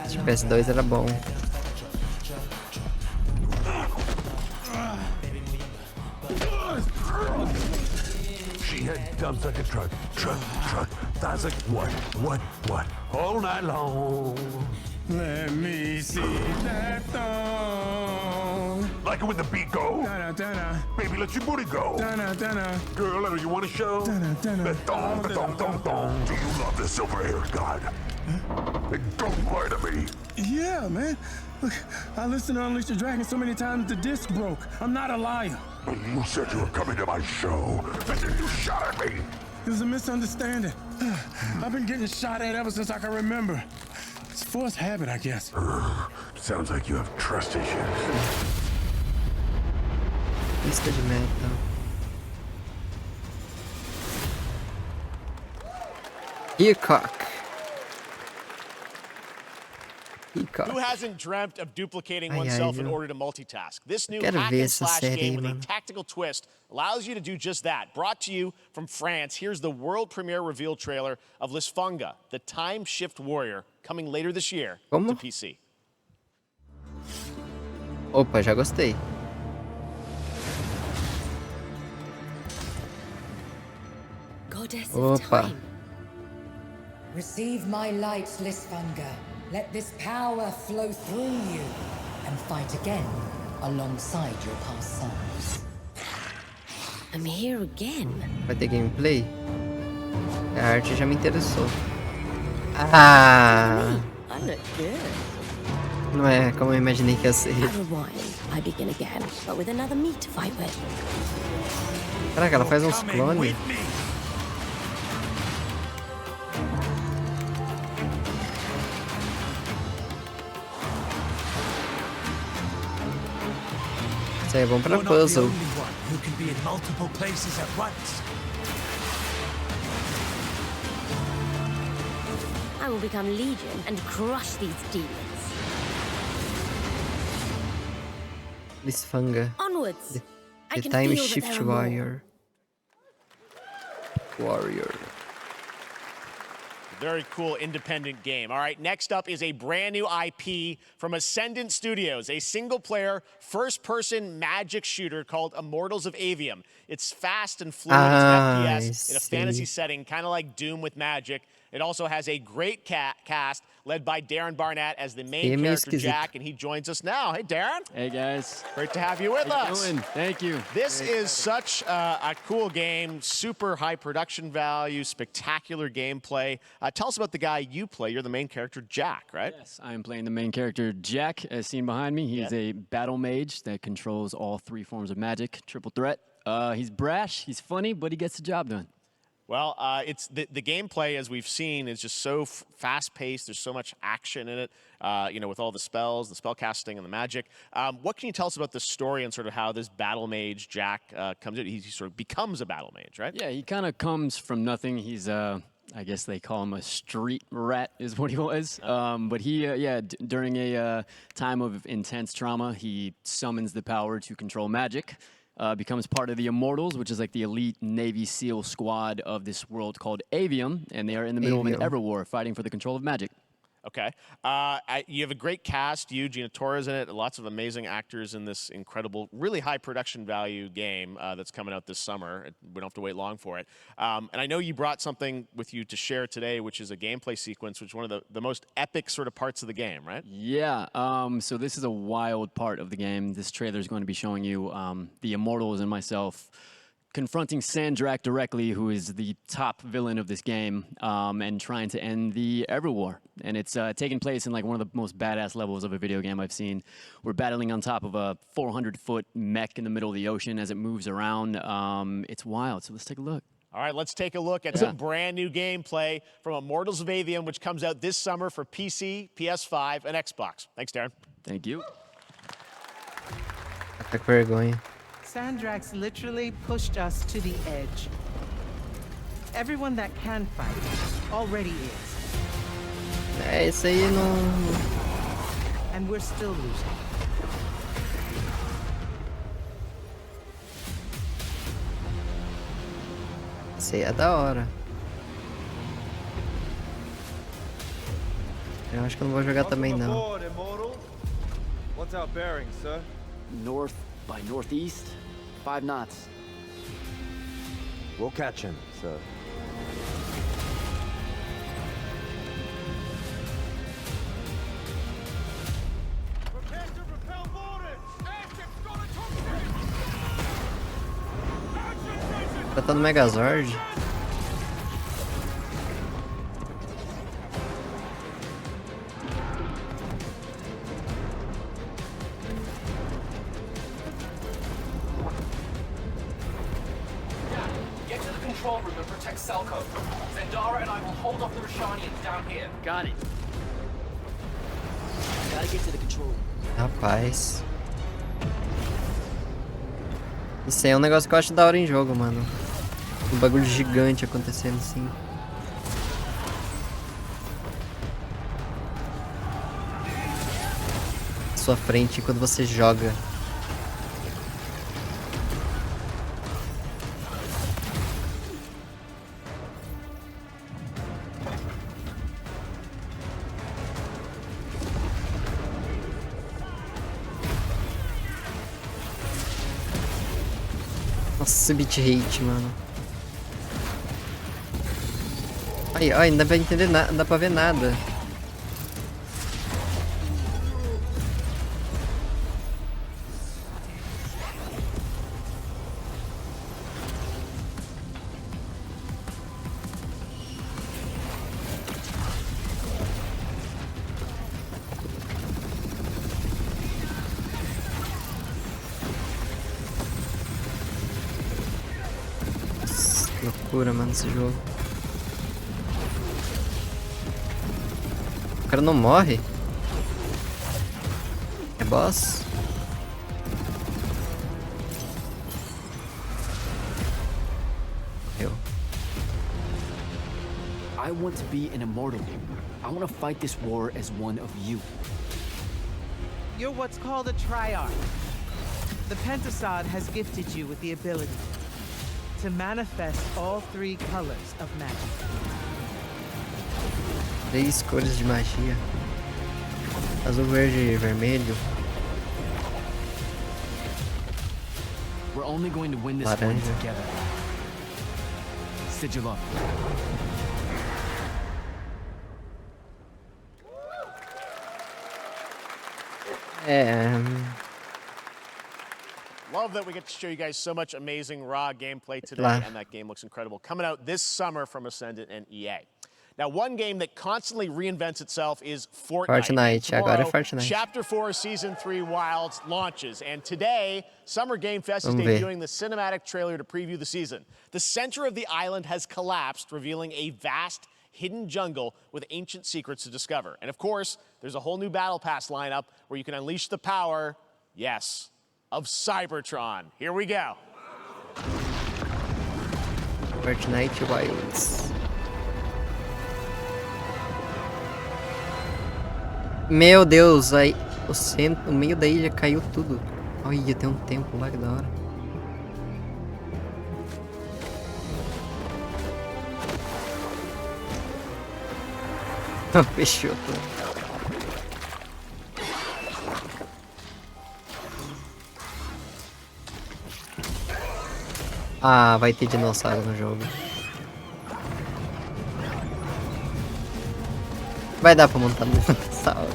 [SPEAKER 1] Esse PS2 era bom.
[SPEAKER 19] She had dumps like a truck. That's like what? All night long.
[SPEAKER 26] Let me see that thong.
[SPEAKER 19] Like it when the beat go?
[SPEAKER 26] Da-da-da-da.
[SPEAKER 19] Baby, let your booty go.
[SPEAKER 26] Da-da-da-da.
[SPEAKER 19] Girl, you want to show?
[SPEAKER 26] Da-da-da-da.
[SPEAKER 19] The thong. Do you love the silver-haired god? Don't lie to me.
[SPEAKER 26] Yeah, man. Look, I listened to Unleash the Dragon so many times the disc broke. I'm not a liar.
[SPEAKER 19] You said you were coming to my show, and then you shot at me.
[SPEAKER 26] It was a misunderstanding. I've been getting shot at ever since I can remember. It's a forced habit, I guess.
[SPEAKER 19] Sounds like you have trust issues.
[SPEAKER 1] Lista de meta. Peacock.
[SPEAKER 3] Who hasn't dreamt of duplicating oneself in order to multitask? This new hack and slash game with a tactical twist allows you to do just that. Brought to you from France, here's the world premiere reveal trailer of Lisfunga, the time shift warrior, coming later this year to PC.
[SPEAKER 1] Opa, já gostei.
[SPEAKER 4] Goddess
[SPEAKER 1] of
[SPEAKER 4] time.
[SPEAKER 27] Receive my light, Lisfunga. Let this power flow through you and fight again alongside your past selves.
[SPEAKER 4] I'm here again.
[SPEAKER 1] Vai ter gameplay? A arte já me interessou. Ah!
[SPEAKER 7] I look good.
[SPEAKER 1] Não é como eu imaginei que ia ser.
[SPEAKER 7] Have a wine. I begin again, but with another me to fight with.
[SPEAKER 1] Caraca, ela faz uns clones. Isso aí é bom pra puzzle.
[SPEAKER 6] Who can be in multiple places at once.
[SPEAKER 7] I will become Legion and crush these demons.
[SPEAKER 1] Lisfanga.
[SPEAKER 7] Onwards.
[SPEAKER 1] The Time Shift Warrior.
[SPEAKER 3] Very cool independent game. All right, next up is a brand new IP from Ascendant Studios, a single-player, first-person magic shooter called Immortals of Avium. It's fast and fluid FPS in a fantasy setting, kind of like Doom with magic. It also has a great cast led by Darren Barnett as the main character, Jack, and he joins us now. Hey, Darren.
[SPEAKER 5] Hey, guys.
[SPEAKER 3] Great to have you with us.
[SPEAKER 5] How you doing? Thank you.
[SPEAKER 3] This is such a cool game, super high production value, spectacular gameplay. Tell us about the guy you play. You're the main character, Jack, right?
[SPEAKER 5] Yes, I am playing the main character, Jack, as seen behind me. He's a battle mage that controls all 3 forms of magic, triple threat. He's brash, he's funny, but he gets the job done.
[SPEAKER 3] Well, it's the gameplay, as we've seen, is just so fast-paced. There's so much action in it, you know, with all the spells, the spell casting, and the magic. What can you tell us about the story and sort of how this battle mage, Jack, comes in? He sort of becomes a battle mage, right?
[SPEAKER 5] Yeah, he kind of comes from nothing. He's, I guess they call him a street rat is what he was. But he, during a time of intense trauma, he summons the power to control magic. Becomes part of the Immortals, which is like the elite Navy SEAL squad of this world called Avium, and they are in the middle of an ever war fighting for the control of magic.
[SPEAKER 3] Okay. You have a great cast. You, Gina Torres in it. Lots of amazing actors in this incredible, really high production value game that's coming out this summer. We don't have to wait long for it. And I know you brought something with you to share today, which is a gameplay sequence, which is one of the most epic sort of parts of the game, right?
[SPEAKER 5] Yeah. So this is a wild part of the game. This trailer is going to be showing you the Immortals and myself confronting Sandrak directly, who is the top villain of this game, and trying to end the Everwar. And it's taking place in like one of the most badass levels of a video game I've seen. We're battling on top of a 400-foot mech in the middle of the ocean as it moves around. It's wild, so let's take a look.
[SPEAKER 3] All right, let's take a look at some brand new gameplay from Immortals of Avium, which comes out this summer for PC, PS5, and Xbox. Thanks, Darren.
[SPEAKER 5] Thank you.
[SPEAKER 1] Até que vergonha.
[SPEAKER 9] Sandrax literally pushed us to the edge. Everyone that can fight already is.
[SPEAKER 1] É, isso aí não...
[SPEAKER 9] And we're still losing.
[SPEAKER 1] Isso aí é da hora. Eu acho que eu não vou jogar também não.
[SPEAKER 11] What's our bearing, sir?
[SPEAKER 14] North by northeast, 5 knots.
[SPEAKER 11] We'll catch him, sir.
[SPEAKER 1] Tá no Megazord.
[SPEAKER 20] Get to the control room and protect Selko. Zendara and I will hold off the Rashanians down here.
[SPEAKER 14] Got it. Gotta get to the control room.
[SPEAKER 1] Rapaz. Isso aí é um negócio que eu acho da hora em jogo, mano. Um bagulho gigante acontecendo assim. À sua frente quando você joga. Nossa, bitrate, mano. Aí, ó, não dá pra entender nada, não dá pra ver nada. loucura, mano, esse jogo. O cara não morre? É boss? Morreu.
[SPEAKER 14] I want to be an immortal. I want to fight this war as one of you.
[SPEAKER 9] You're what's called a triarch. The Pentasod has gifted you with the ability to manifest all 3 colors of magic.
[SPEAKER 1] 3 cores de magia. Azul, verde e vermelho.
[SPEAKER 14] We're only going to win this one
[SPEAKER 1] Laranja.
[SPEAKER 14] together. Sigil.
[SPEAKER 3] Love that we get to show you guys so much amazing raw gameplay today, and that game looks incredible. Coming out this summer from Ascendant and EA. Now, one game that constantly reinvents itself is Fortnite.
[SPEAKER 1] Agora é Fortnite.
[SPEAKER 3] Chapter 4, Season 3 Wilds launches, and today, Summer Game Fest is
[SPEAKER 1] Vamos ver.
[SPEAKER 3] debuting the cinematic trailer to preview the season. The center of the island has collapsed, revealing a vast hidden jungle with ancient secrets to discover. And of course, there's a whole new Battle Pass lineup where you can unleash the power, yes, of Cybertron. Here we go.
[SPEAKER 1] Fortnite Wilds. Meu Deus, aí o meio da ilha caiu tudo. Olha, tem um templo lá, que da hora. Fechou tudo. Ah, vai ter dinossauro no jogo. Vai dar pra montar no dinossauro.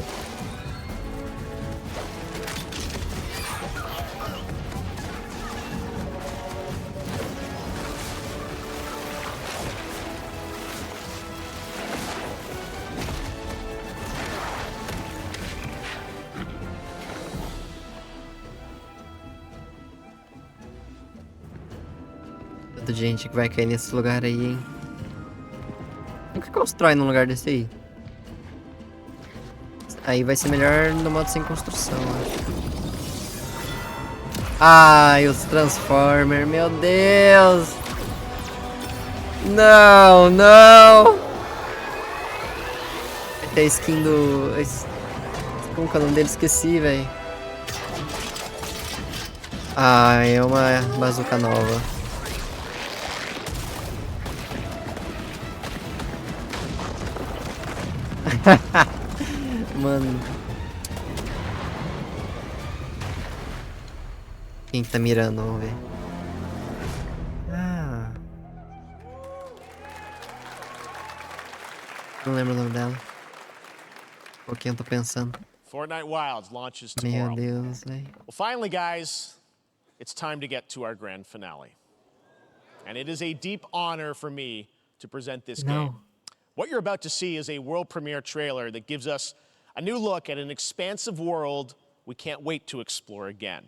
[SPEAKER 1] Tanta gente que vai cair nesse lugar aí, hein? O que constrói num lugar desse aí? Aí vai ser melhor no modo sem construção, acho. Ai, os Transformers, meu Deus! Não, não! Vai ter a skin do... Como que é o nome dele? Esqueci, velho. Ah, é uma bazuca nova. Mano. Quem tá mirando? Vamos ver. Ah. Não lembro o nome dela. Por quem eu tô pensando.
[SPEAKER 3] Fortnite Wilds launches tomorrow.
[SPEAKER 1] Meu Deus, velho.
[SPEAKER 3] Well, finally, guys, it's time to get to our grand finale. And it is a deep honor for me to present this game. What you're about to see is a world premiere trailer that gives us a new look at an expansive world we can't wait to explore again.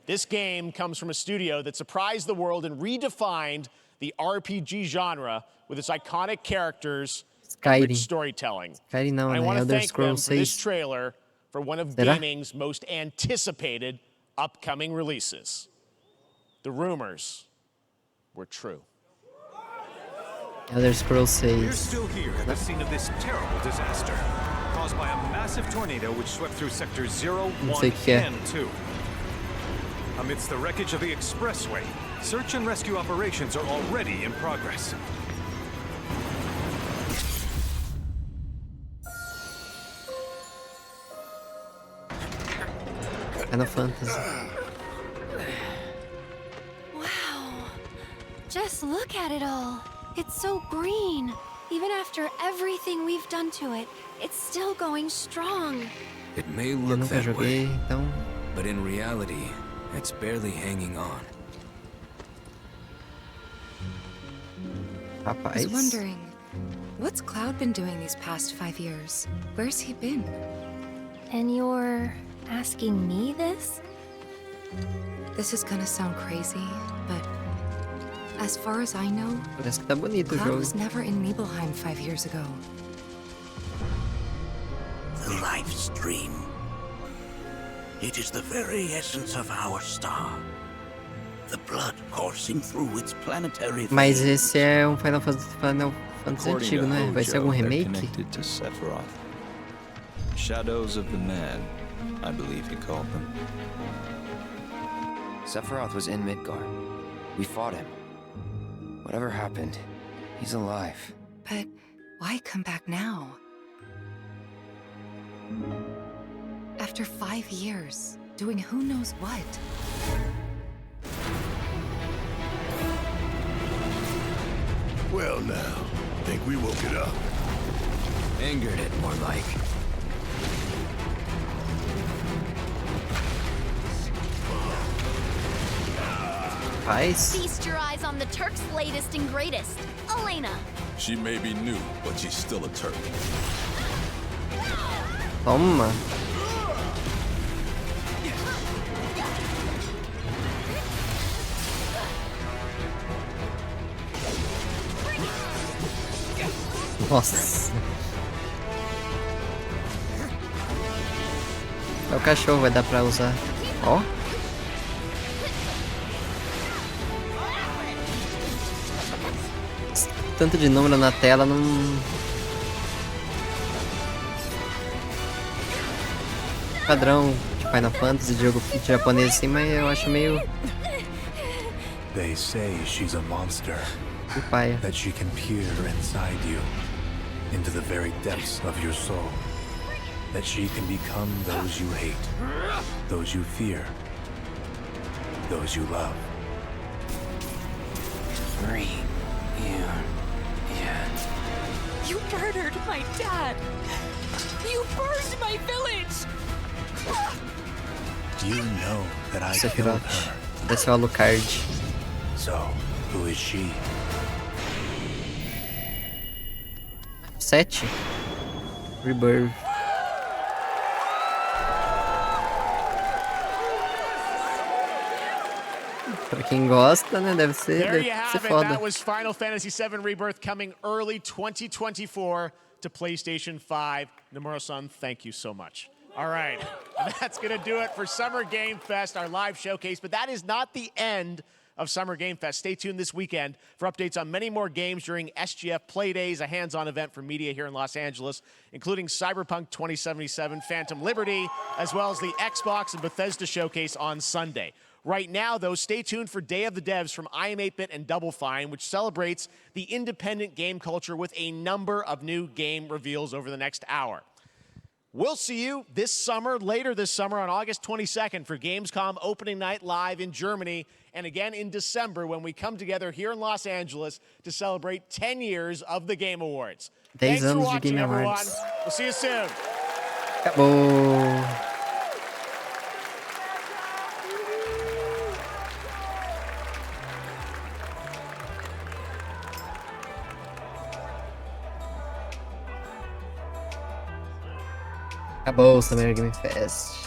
[SPEAKER 3] This game comes from a studio that surprised the world and redefined the RPG genre with its iconic characters and rich storytelling.
[SPEAKER 1] Não,
[SPEAKER 3] I
[SPEAKER 1] né?
[SPEAKER 3] want to
[SPEAKER 1] Elder
[SPEAKER 3] thank them
[SPEAKER 1] Scrolls
[SPEAKER 3] for this
[SPEAKER 1] 6.
[SPEAKER 3] trailer for one of
[SPEAKER 1] Será?
[SPEAKER 3] gaming's most anticipated upcoming releases. The rumors were true.
[SPEAKER 1] Elder Scrolls 6.
[SPEAKER 2] We're still here at the scene of this terrible disaster, caused by a massive tornado which swept through sectors 0, 1, and 2. Amidst the wreckage of the expressway, search and rescue operations are already in progress.
[SPEAKER 1] Final Fantasy.
[SPEAKER 8] Wow. Just look at it all. It's so green. Even after everything we've done to it, it's still going strong.
[SPEAKER 6] It may look that way, but in reality, it's barely hanging on.
[SPEAKER 17] I was wondering, what's Cloud been doing these past 5 years? Where's he been?
[SPEAKER 8] And you're asking me this?
[SPEAKER 17] This is gonna sound crazy, but As far as I know,
[SPEAKER 1] Parece que tá bonito o
[SPEAKER 17] Cloud
[SPEAKER 1] jogo.
[SPEAKER 17] was never in Nibelheim 5 years ago.
[SPEAKER 10] The life stream. It is the very essence of our star. The blood coursing through its planetary
[SPEAKER 1] Mas
[SPEAKER 10] veins.
[SPEAKER 1] esse é um Final Fantasy antigo, né? Vai ser algum remake?
[SPEAKER 6] Connected to Sephiroth. Shadows of the Man, I believe he called them.
[SPEAKER 12] Sephiroth was in Midgard. We fought him. Whatever happened, he's alive.
[SPEAKER 17] But why come back now? After 5 years, doing who knows what.
[SPEAKER 19] Well now, think we woke it up.
[SPEAKER 12] Angered it, more like.
[SPEAKER 1] Paz?
[SPEAKER 13] Feast your eyes on the Turk's latest and greatest, Elena.
[SPEAKER 19] She may be new, but she's still a Turk.
[SPEAKER 1] Toma. Nossa. É o cachorro, vai dar pra usar. Ó. Tanto de número na tela não... Padrão de Final Fantasy, de jogo japonês assim, mas eu acho meio...
[SPEAKER 21] They say she's a monster.
[SPEAKER 1] Paia.
[SPEAKER 21] That she can peer inside you, into the very depths of your soul. That she can become those you hate, those you fear, those you love.
[SPEAKER 13] You murdered my dad. You burned my village.
[SPEAKER 21] You know that I killed her.
[SPEAKER 1] Esse é o Alucard.
[SPEAKER 21] So, who is she?
[SPEAKER 1] 7. Rebirth. Pra quem gosta, né? Deve ser foda.
[SPEAKER 3] That was Final Fantasy VII Rebirth coming early 2024 to PlayStation 5. Nomura-san, thank you so much. All right, that's going to do it for Summer Game Fest, our live showcase. But that is not the end of Summer Game Fest. Stay tuned this weekend for updates on many more games during SGF Play Days, a hands-on event for media here in Los Angeles, including Cyberpunk 2077, Phantom Liberty, as well as the Xbox and Bethesda showcase on Sunday. Right now, though, stay tuned for Day of the Devs from IM8-Bit and Double Fine, which celebrates the independent game culture with a number of new game reveals over the next hour. We'll see you this summer, later this summer on August 22nd for Gamescom opening night live in Germany, and again in December when we come together here in Los Angeles to celebrate 10 years of the Game Awards. Thanks for watching, everyone. We'll see you soon.
[SPEAKER 1] Acabou. Acabou o Summer Game Fest.